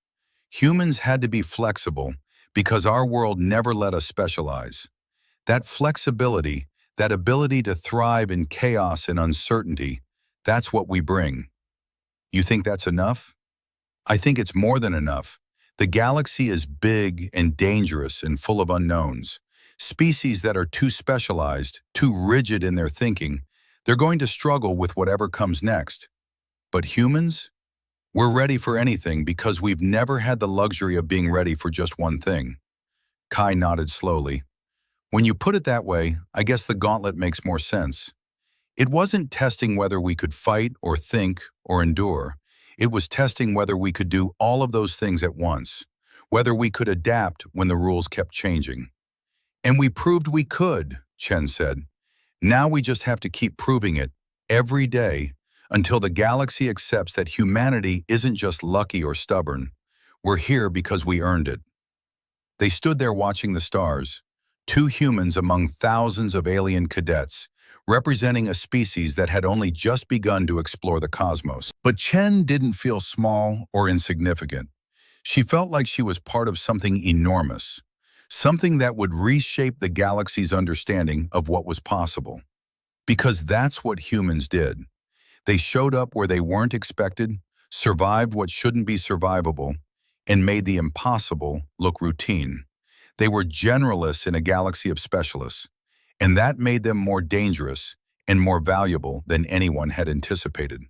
Humans had to be flexible because our world never let us specialize. That flexibility, that ability to thrive in chaos and uncertainty, that's what we bring. You think that's enough? I think it's more than enough. The galaxy is big and dangerous and full of unknowns. Species that are too specialized, too rigid in their thinking, they're going to struggle with whatever comes next. But humans? We're ready for anything because we've never had the luxury of being ready for just one thing." Kai nodded slowly. "When you put it that way, I guess the gauntlet makes more sense. It wasn't testing whether we could fight or think or endure. It was testing whether we could do all of those things at once, whether we could adapt when the rules kept changing. And we proved we could," Chen said. "Now we just have to keep proving it every day until the galaxy accepts that humanity isn't just lucky or stubborn. We're here because we earned it." They stood there watching the stars, two humans among thousands of alien cadets, representing a species that had only just begun to explore the cosmos. But Chen didn't feel small or insignificant. She felt like she was part of something enormous, something that would reshape the galaxy's understanding of what was possible. Because that's what humans did. They showed up where they weren't expected, survived what shouldn't be survivable, and made the impossible look routine. They were generalists in a galaxy of specialists, and that made them more dangerous and more valuable than anyone had anticipated.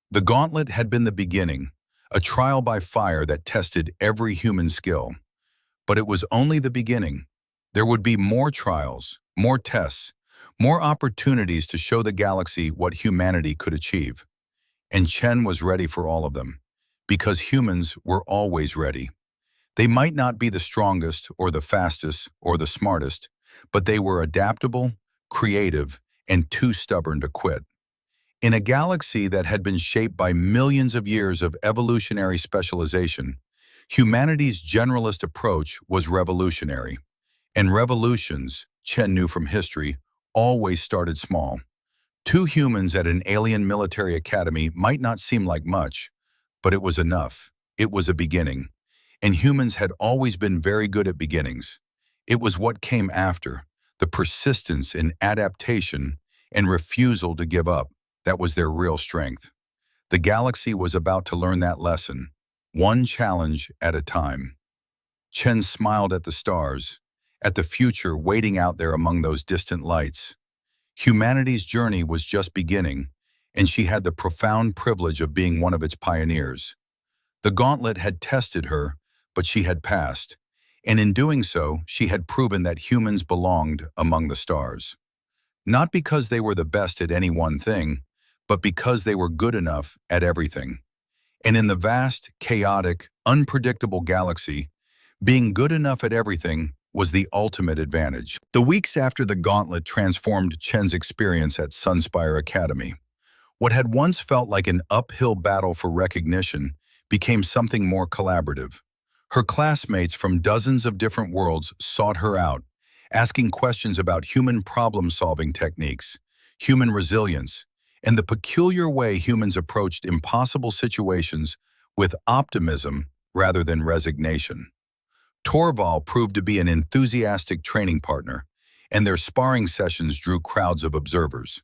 The gauntlet had been the beginning, a trial by fire that tested every human skill. But it was only the beginning. There would be more trials, more tests, more opportunities to show the galaxy what humanity could achieve. And Chen was ready for all of them, because humans were always ready. They might not be the strongest or the fastest or the smartest, but they were adaptable, creative, and too stubborn to quit. In a galaxy that had been shaped by millions of years of evolutionary specialization, humanity's generalist approach was revolutionary. And revolutions, Chen knew from history, always started small. Two humans at an alien military academy might not seem like much, but it was enough. It was a beginning. And humans had always been very good at beginnings. It was what came after, the persistence and adaptation and refusal to give up, that was their real strength. The galaxy was about to learn that lesson, one challenge at a time. Chen smiled at the stars, at the future waiting out there among those distant lights. Humanity's journey was just beginning, and she had the profound privilege of being one of its pioneers. The gauntlet had tested her, but she had passed, and in doing so, she had proven that humans belonged among the stars. Not because they were the best at any one thing, but because they were good enough at everything. And in the vast, chaotic, unpredictable galaxy, being good enough at everything was the ultimate advantage. The weeks after the gauntlet transformed Chen's experience at Sunspire Academy, what had once felt like an uphill battle for recognition became something more collaborative. Her classmates from dozens of different worlds sought her out, asking questions about human problem-solving techniques, human resilience, and the peculiar way humans approached impossible situations with optimism rather than resignation. Torval proved to be an enthusiastic training partner, and their sparring sessions drew crowds of observers.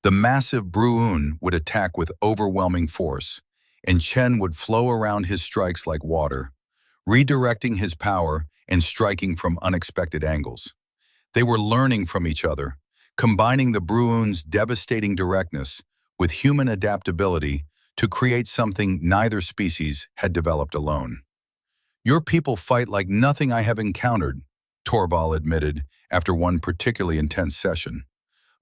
The massive Bruun would attack with overwhelming force, and Chen would flow around his strikes like water, redirecting his power and striking from unexpected angles. They were learning from each other, combining the Bruun's devastating directness with human adaptability to create something neither species had developed alone. "Your people fight like nothing I have encountered," Torval admitted after one particularly intense session.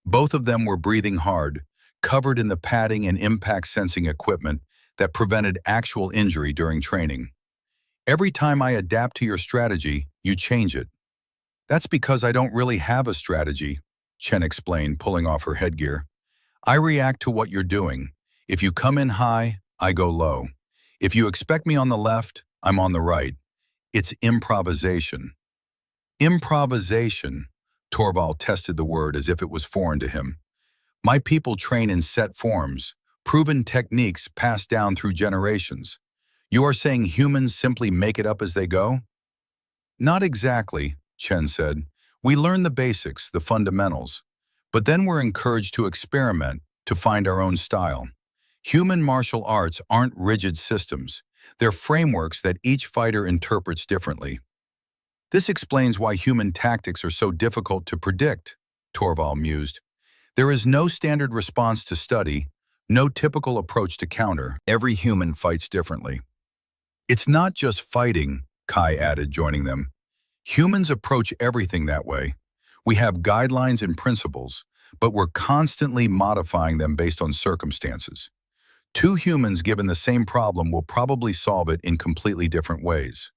Both of them were breathing hard, covered in the padding and impact-sensing equipment that prevented actual injury during training. "Every time I adapt to your strategy, you change it." "That's because I don't really have a strategy," Chen explained, pulling off her headgear. "I react to what you're doing. If you come in high, I go low. If you expect me on the left, I'm on the right. It's improvisation." Improvisation, Torval tested the word as if it was foreign to him. "My people train in set forms, proven techniques passed down through generations. You are saying humans simply make it up as they go?" "Not exactly," Chen said. "We learn the basics, the fundamentals. But then we're encouraged to experiment, to find our own style. Human martial arts aren't rigid systems. They're frameworks that each fighter interprets differently." "This explains why human tactics are so difficult to predict," Torval mused. "There is no standard response to study, no typical approach to counter. Every human fights differently." "It's not just fighting," Kai added, joining them. "Humans approach everything that way. We have guidelines and principles, but we're constantly modifying them based on circumstances. Two humans given the same problem will probably solve it in completely different ways."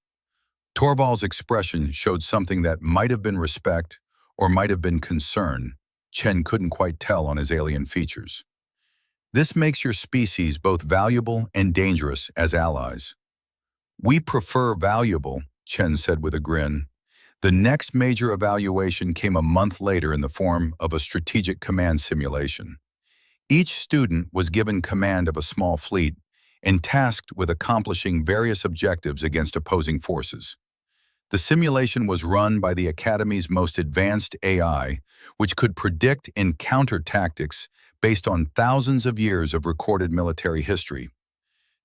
Torval's expression showed something that might have been respect or might have been concern. Chen couldn't quite tell on his alien features. "This makes your species both valuable and dangerous as allies." "We prefer valuable," Chen said with a grin. The next major evaluation came a month later in the form of a strategic command simulation. Each student was given command of a small fleet and tasked with accomplishing various objectives against opposing forces. The simulation was run by the Academy's most advanced AI, which could predict and counter tactics based on thousands of years of recorded military history.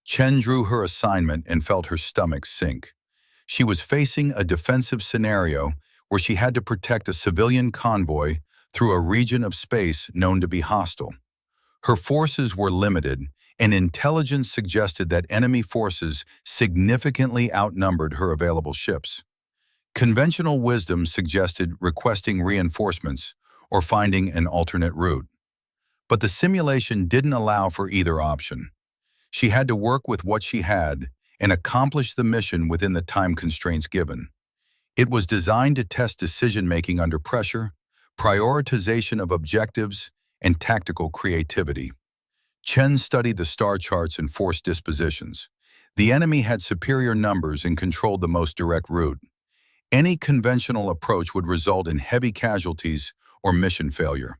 Chen drew her assignment and felt her stomach sink. She was facing a defensive scenario where she had to protect a civilian convoy through a region of space known to be hostile. Her forces were limited, and intelligence suggested that enemy forces significantly outnumbered her available ships. Conventional wisdom suggested requesting reinforcements or finding an alternate route. But the simulation didn't allow for either option. She had to work with what she had and accomplish the mission within the time constraints given. It was designed to test decision-making under pressure, prioritization of objectives, and tactical creativity. Chen studied the star charts and force dispositions. The enemy had superior numbers and controlled the most direct route. Any conventional approach would result in heavy casualties or mission failure.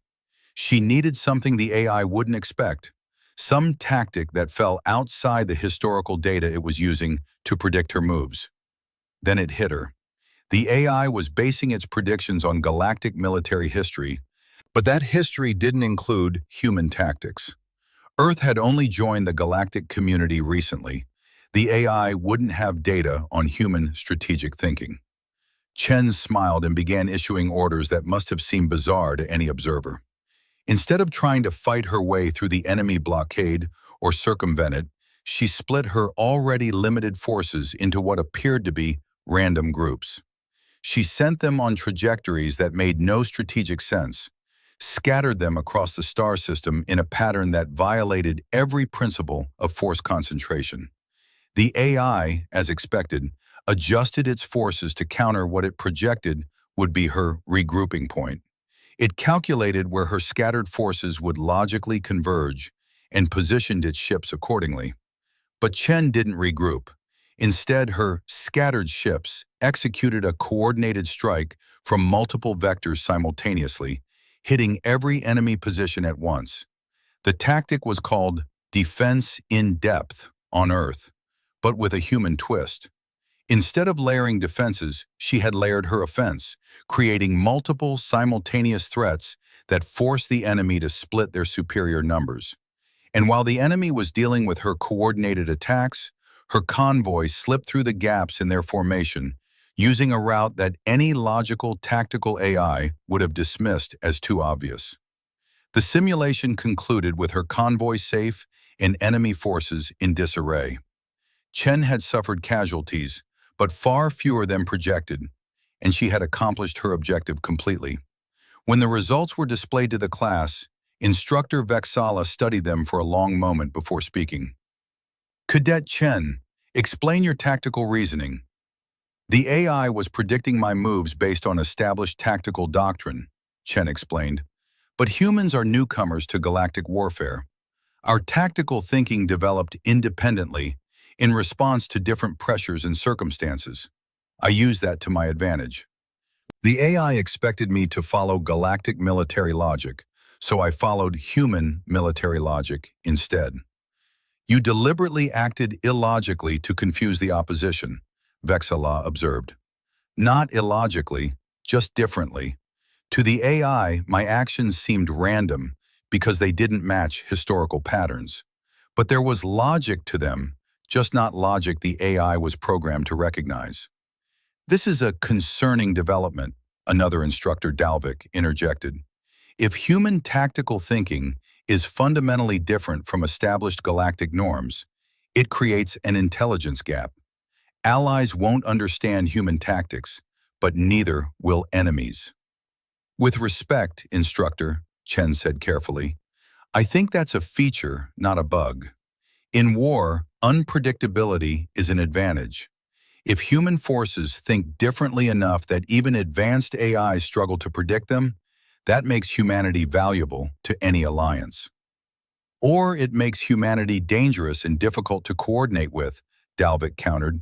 She needed something the AI wouldn't expect, some tactic that fell outside the historical data it was using to predict her moves. Then it hit her. The AI was basing its predictions on galactic military history, but that history didn't include human tactics. Earth had only joined the galactic community recently. The AI wouldn't have data on human strategic thinking. Chen smiled and began issuing orders that must have seemed bizarre to any observer. Instead of trying to fight her way through the enemy blockade or circumvent it, she split her already limited forces into what appeared to be random groups. She sent them on trajectories that made no strategic sense, scattered them across the star system in a pattern that violated every principle of force concentration. The AI, as expected, adjusted its forces to counter what it projected would be her regrouping point. It calculated where her scattered forces would logically converge and positioned its ships accordingly. But Chen didn't regroup. Instead, her scattered ships executed a coordinated strike from multiple vectors simultaneously, hitting every enemy position at once. The tactic was called defense in depth on Earth, but with a human twist. Instead of layering defenses, she had layered her offense, creating multiple simultaneous threats that forced the enemy to split their superior numbers. And while the enemy was dealing with her coordinated attacks, her convoy slipped through the gaps in their formation, using a route that any logical tactical AI would have dismissed as too obvious. The simulation concluded with her convoy safe and enemy forces in disarray. Chen had suffered casualties, but far fewer than projected, and she had accomplished her objective completely. When the results were displayed to the class, Instructor Vexala studied them for a long moment before speaking. Cadet Chen, explain your tactical reasoning. The AI was predicting my moves based on established tactical doctrine, Chen explained. But humans are newcomers to galactic warfare. Our tactical thinking developed independently in response to different pressures and circumstances. I used that to my advantage. The AI expected me to follow galactic military logic, so I followed human military logic instead. You deliberately acted illogically to confuse the opposition, Vexala observed. Not illogically, just differently. To the AI, my actions seemed random because they didn't match historical patterns. But there was logic to them, just not logic the AI was programmed to recognize. This is a concerning development, another instructor, Dalvik, interjected. If human tactical thinking is fundamentally different from established galactic norms, it creates an intelligence gap. Allies won't understand human tactics, but neither will enemies. With respect, instructor, Chen said carefully, I think that's a feature, not a bug. In war, unpredictability is an advantage. If human forces think differently enough that even advanced AIs struggle to predict them, that makes humanity valuable to any alliance. Or it makes humanity dangerous and difficult to coordinate with, Dalvik countered.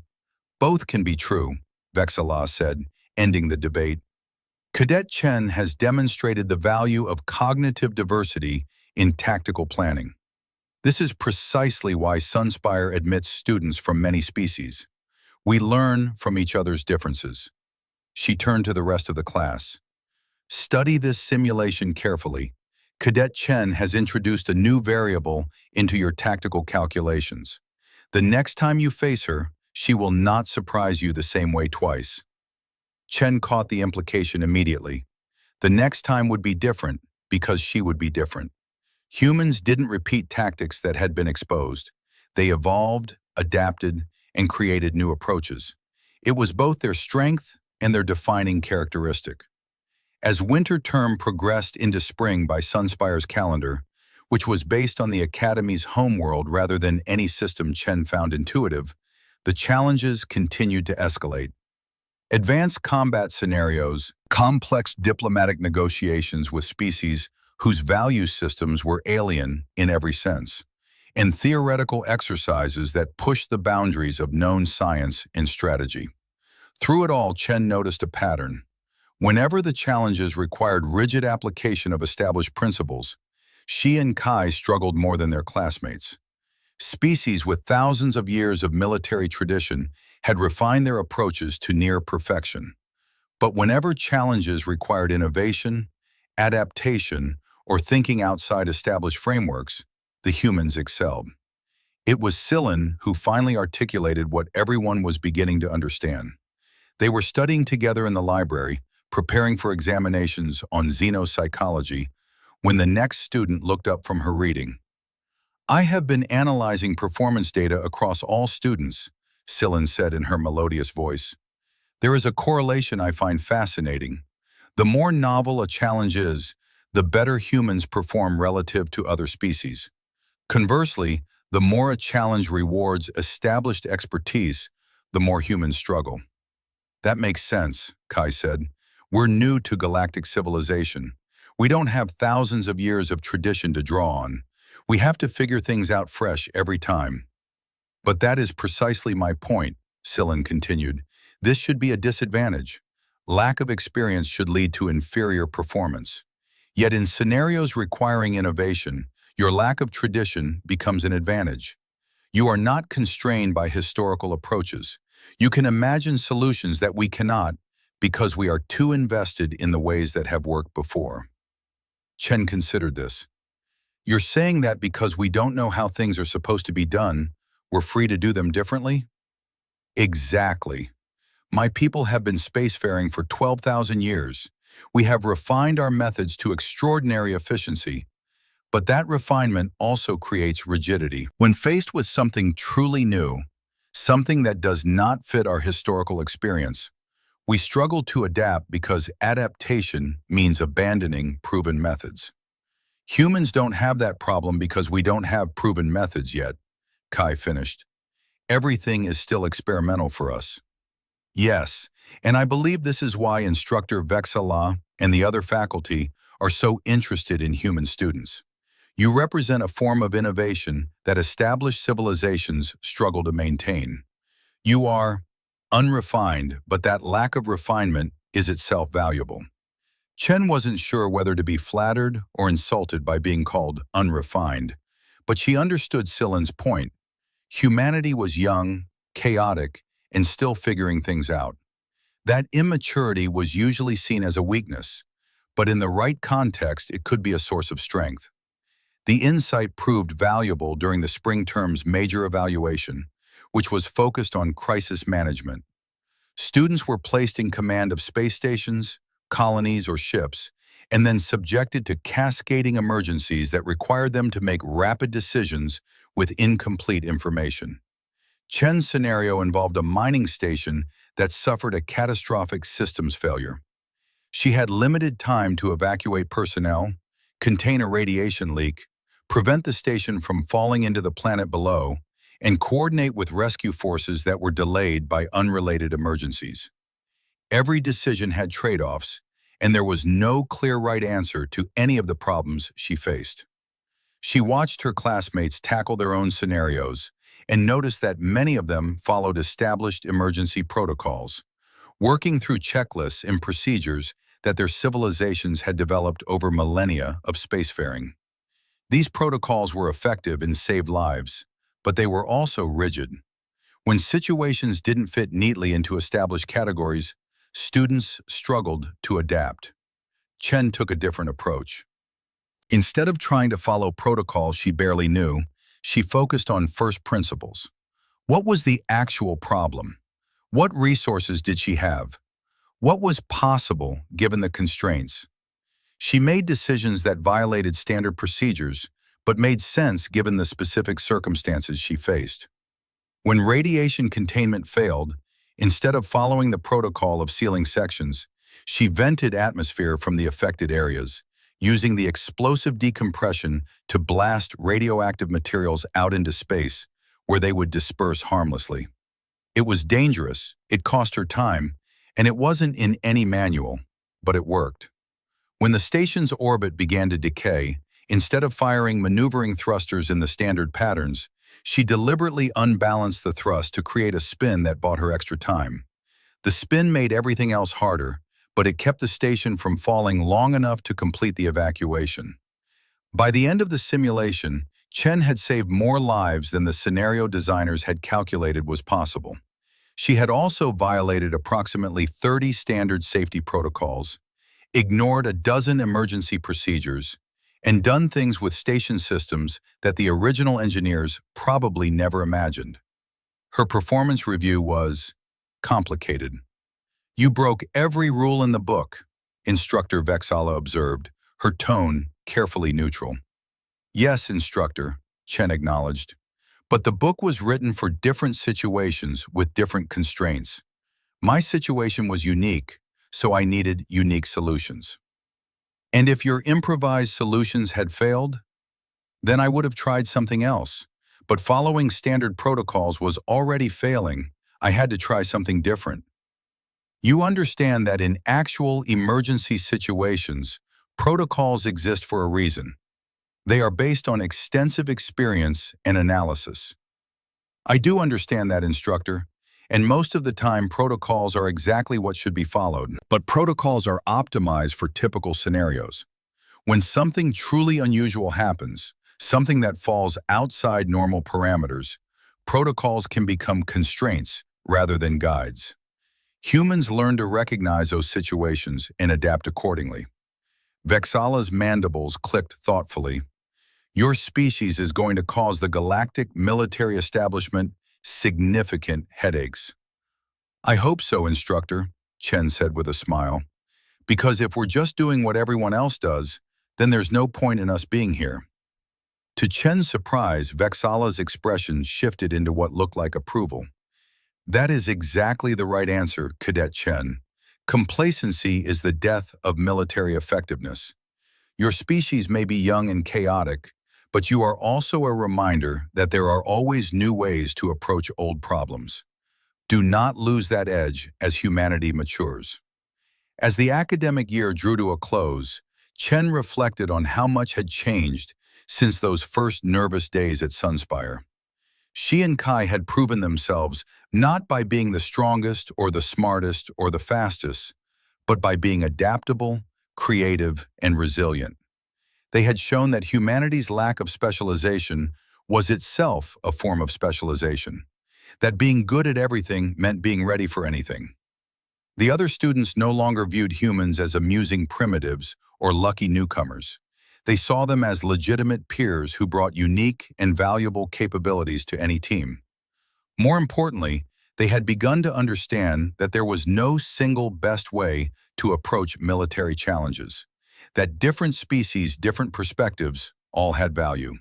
Both can be true, Vexala said, ending the debate. Cadet Chen has demonstrated the value of cognitive diversity in tactical planning. This is precisely why Sunspire admits students from many species. We learn from each other's differences. She turned to the rest of the class. Study this simulation carefully. Cadet Chen has introduced a new variable into your tactical calculations. The next time you face her, she will not surprise you the same way twice. Chen caught the implication immediately. The next time would be different because she would be different. Humans didn't repeat tactics that had been exposed. They evolved, adapted, and created new approaches. It was both their strength and their defining characteristic. As winter term progressed into spring by Sunspire's calendar, which was based on the Academy's homeworld rather than any system Chen found intuitive, the challenges continued to escalate. Advanced combat scenarios, complex diplomatic negotiations with species whose value systems were alien in every sense, and theoretical exercises that pushed the boundaries of known science and strategy. Through it all, Chen noticed a pattern. Whenever the challenges required rigid application of established principles, she and Kai struggled more than their classmates. Species with thousands of years of military tradition had refined their approaches to near perfection. But whenever challenges required innovation, adaptation, or thinking outside established frameworks, the humans excelled. It was Scyllin who finally articulated what everyone was beginning to understand. They were studying together in the library, preparing for examinations on xenopsychology, when the next student looked up from her reading. I have been analyzing performance data across all students, Scyllin said in her melodious voice. There is a correlation I find fascinating. The more novel a challenge is, the better humans perform relative to other species. Conversely, the more a challenge rewards established expertise, the more humans struggle. That makes sense, Kai said. We're new to galactic civilization. We don't have thousands of years of tradition to draw on. We have to figure things out fresh every time. But that is precisely my point, Scyllin continued. This should be a disadvantage. Lack of experience should lead to inferior performance. Yet in scenarios requiring innovation, your lack of tradition becomes an advantage. You are not constrained by historical approaches. You can imagine solutions that we cannot because we are too invested in the ways that have worked before. Chen considered this. You're saying that because we don't know how things are supposed to be done, we're free to do them differently? Exactly. My people have been spacefaring for 12,000 years. We have refined our methods to extraordinary efficiency, But that refinement also creates rigidity. When faced with something truly new, something that does not fit our historical experience, we struggle to adapt because adaptation means abandoning proven methods. Humans don't have that problem because we don't have proven methods yet, Kai finished. Everything is still experimental for us. Yes, and I believe this is why instructor Vexala and the other faculty are so interested in human students. You represent a form of innovation that established civilizations struggle to maintain. You are unrefined, but that lack of refinement is itself valuable. Chen wasn't sure whether to be flattered or insulted by being called unrefined, but she understood Silen's point. Humanity was young, chaotic, and still figuring things out. That immaturity was usually seen as a weakness, but in the right context, it could be a source of strength. The insight proved valuable during the spring term's major evaluation, which was focused on crisis management. Students were placed in command of space stations, colonies, or ships, and then subjected to cascading emergencies that required them to make rapid decisions with incomplete information. Chen's scenario involved a mining station that suffered a catastrophic systems failure. She had limited time to evacuate personnel, contain a radiation leak, prevent the station from falling into the planet below, and coordinate with rescue forces that were delayed by unrelated emergencies. Every decision had trade-offs, and there was no clear right answer to any of the problems she faced. She watched her classmates tackle their own scenarios and noticed that many of them followed established emergency protocols, working through checklists and procedures that their civilizations had developed over millennia of spacefaring. These protocols were effective and saved lives, but they were also rigid. When situations didn't fit neatly into established categories, students struggled to adapt. Chen took a different approach. Instead of trying to follow protocols she barely knew, she focused on first principles. What was the actual problem? What resources did she have? What was possible given the constraints? She made decisions that violated standard procedures, but made sense given the specific circumstances she faced. When radiation containment failed, instead of following the protocol of sealing sections, she vented atmosphere from the affected areas, using the explosive decompression to blast radioactive materials out into space, where they would disperse harmlessly. It was dangerous, it cost her time, and it wasn't in any manual, but it worked. When the station's orbit began to decay, instead of firing maneuvering thrusters in the standard patterns, she deliberately unbalanced the thrust to create a spin that bought her extra time. The spin made everything else harder, but it kept the station from falling long enough to complete the evacuation. By the end of the simulation, Chen had saved more lives than the scenario designers had calculated was possible. She had also violated approximately 30 standard safety protocols, ignored a dozen emergency procedures, and done things with station systems that the original engineers probably never imagined. Her performance review was complicated. "You broke every rule in the book," Instructor Vexala observed, her tone carefully neutral. "Yes, instructor," Chen acknowledged, "but the book was written for different situations with different constraints. My situation was unique, so I needed unique solutions. And if your improvised solutions had failed, then I would have tried something else. But following standard protocols was already failing. I had to try something different. You understand that in actual emergency situations, protocols exist for a reason. They are based on extensive experience and analysis." "I do understand that, instructor, and most of the time protocols are exactly what should be followed. But protocols are optimized for typical scenarios. When something truly unusual happens, something that falls outside normal parameters, protocols can become constraints rather than guides. Humans learn to recognize those situations and adapt accordingly." Vexala's mandibles clicked thoughtfully. "Your species is going to cause the galactic military establishment significant headaches." "I hope so, instructor," Chen said with a smile. "Because if we're just doing what everyone else does, then there's no point in us being here." To Chen's surprise, Vexala's expression shifted into what looked like approval. That is exactly the right answer, Cadet Chen. Complacency is the death of military effectiveness. Your species may be young and chaotic, but you are also a reminder that there are always new ways to approach old problems. Do not lose that edge as humanity matures. As the academic year drew to a close, Chen reflected on how much had changed since those first nervous days at Sunspire. She and Kai had proven themselves not by being the strongest or the smartest or the fastest, but by being adaptable, creative, and resilient. They had shown that humanity's lack of specialization was itself a form of specialization, that being good at everything meant being ready for anything. The other students no longer viewed humans as amusing primitives or lucky newcomers. They saw them as legitimate peers who brought unique and valuable capabilities to any team. More importantly, they had begun to understand that there was no single best way to approach military challenges, that different species, different perspectives, all had value.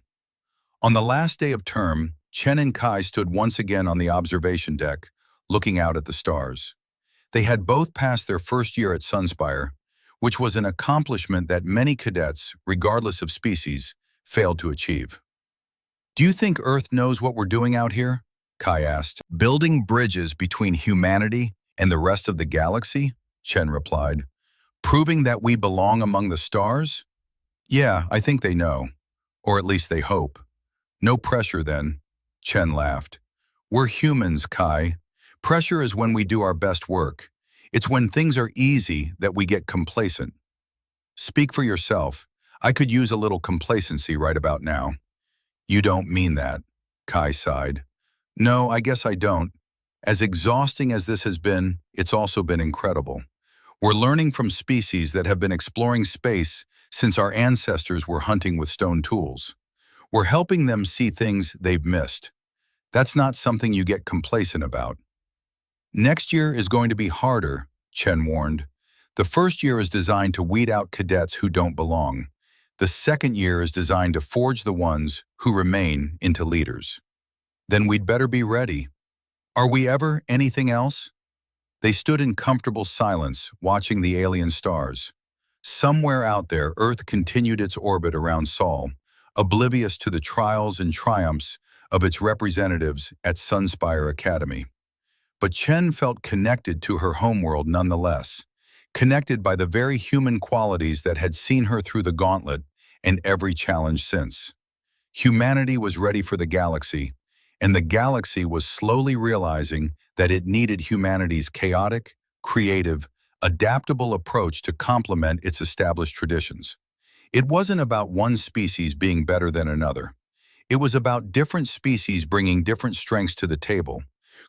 On the last day of term, Chen and Kai stood once again on the observation deck, looking out at the stars. They had both passed their first year at Sunspire, which was an accomplishment that many cadets, regardless of species, failed to achieve. "Do you think Earth knows what we're doing out here?" Kai asked. "Building bridges between humanity and the rest of the galaxy?" Chen replied. "Proving that we belong among the stars?" "Yeah, I think they know. Or at least they hope." "No pressure then," Chen laughed. "We're humans, Kai. Pressure is when we do our best work. It's when things are easy that we get complacent." "Speak for yourself. I could use a little complacency right about now." "You don't mean that," Kai sighed. "No, I guess I don't. As exhausting as this has been, it's also been incredible. We're learning from species that have been exploring space since our ancestors were hunting with stone tools. We're helping them see things they've missed. That's not something you get complacent about." "Next year is going to be harder," Chen warned. "The first year is designed to weed out cadets who don't belong. The second year is designed to forge the ones who remain into leaders." "Then we'd better be ready. Are we ever anything else?" They stood in comfortable silence, watching the alien stars. Somewhere out there, Earth continued its orbit around Sol, oblivious to the trials and triumphs of its representatives at Sunspire Academy. But Chen felt connected to her homeworld nonetheless, connected by the very human qualities that had seen her through the gauntlet and every challenge since. Humanity was ready for the galaxy, and the galaxy was slowly realizing that it needed humanity's chaotic, creative, adaptable approach to complement its established traditions. It wasn't about one species being better than another. It was about different species bringing different strengths to the table,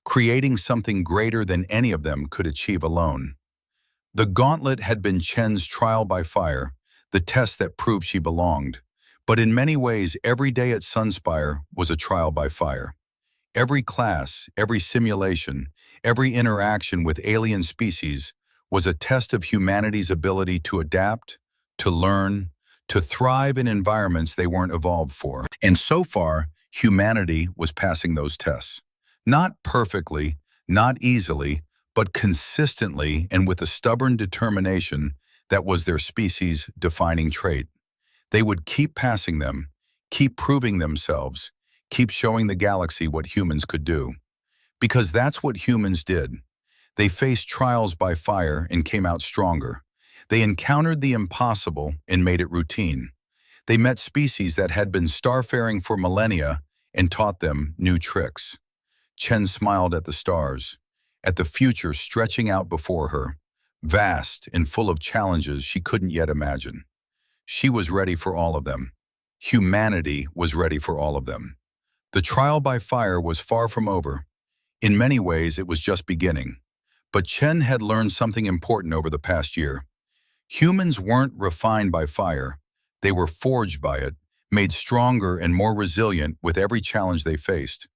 creating something greater than any of them could achieve alone. The gauntlet had been Chen's trial by fire, the test that proved she belonged. But in many ways, every day at Sunspire was a trial by fire. Every class, every simulation, every interaction with alien species was a test of humanity's ability to adapt, to learn, to thrive in environments they weren't evolved for. And so far, humanity was passing those tests. Not perfectly, not easily, but consistently and with a stubborn determination that was their species' defining trait. They would keep passing them, keep proving themselves, keep showing the galaxy what humans could do. Because that's what humans did. They faced trials by fire and came out stronger. They encountered the impossible and made it routine. They met species that had been starfaring for millennia and taught them new tricks. Chen smiled at the stars, at the future stretching out before her, vast and full of challenges she couldn't yet imagine. She was ready for all of them. Humanity was ready for all of them. The trial by fire was far from over. In many ways, it was just beginning. But Chen had learned something important over the past year. Humans weren't refined by fire. They were forged by it, made stronger and more resilient with every challenge they faced.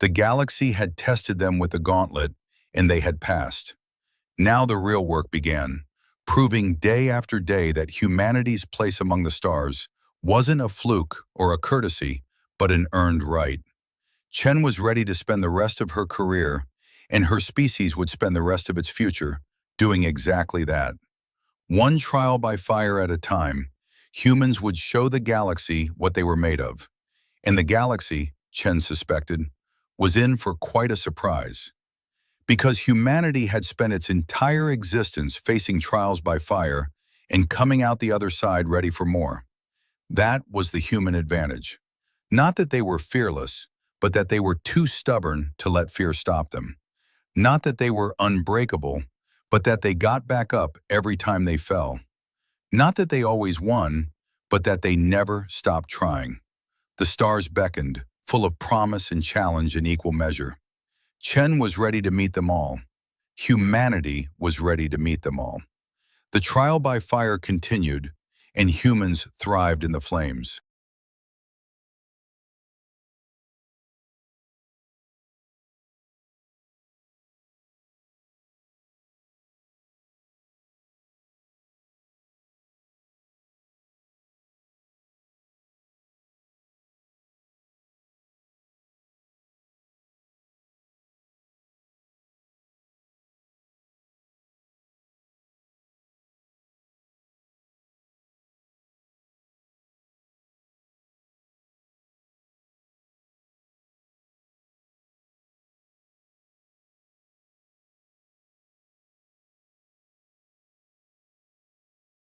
The galaxy had tested them with the gauntlet, and they had passed. Now the real work began, proving day after day that humanity's place among the stars wasn't a fluke or a courtesy, but an earned right. Chen was ready to spend the rest of her career, and her species would spend the rest of its future doing exactly that. One trial by fire at a time, humans would show the galaxy what they were made of. And the galaxy, Chen suspected, was in for quite a surprise. Because humanity had spent its entire existence facing trials by fire and coming out the other side ready for more. That was the human advantage. Not that they were fearless, but that they were too stubborn to let fear stop them. Not that they were unbreakable, but that they got back up every time they fell. Not that they always won, but that they never stopped trying. The stars beckoned, full of promise and challenge in equal measure. Chen was ready to meet them all. Humanity was ready to meet them all. The trial by fire continued, and humans thrived in the flames.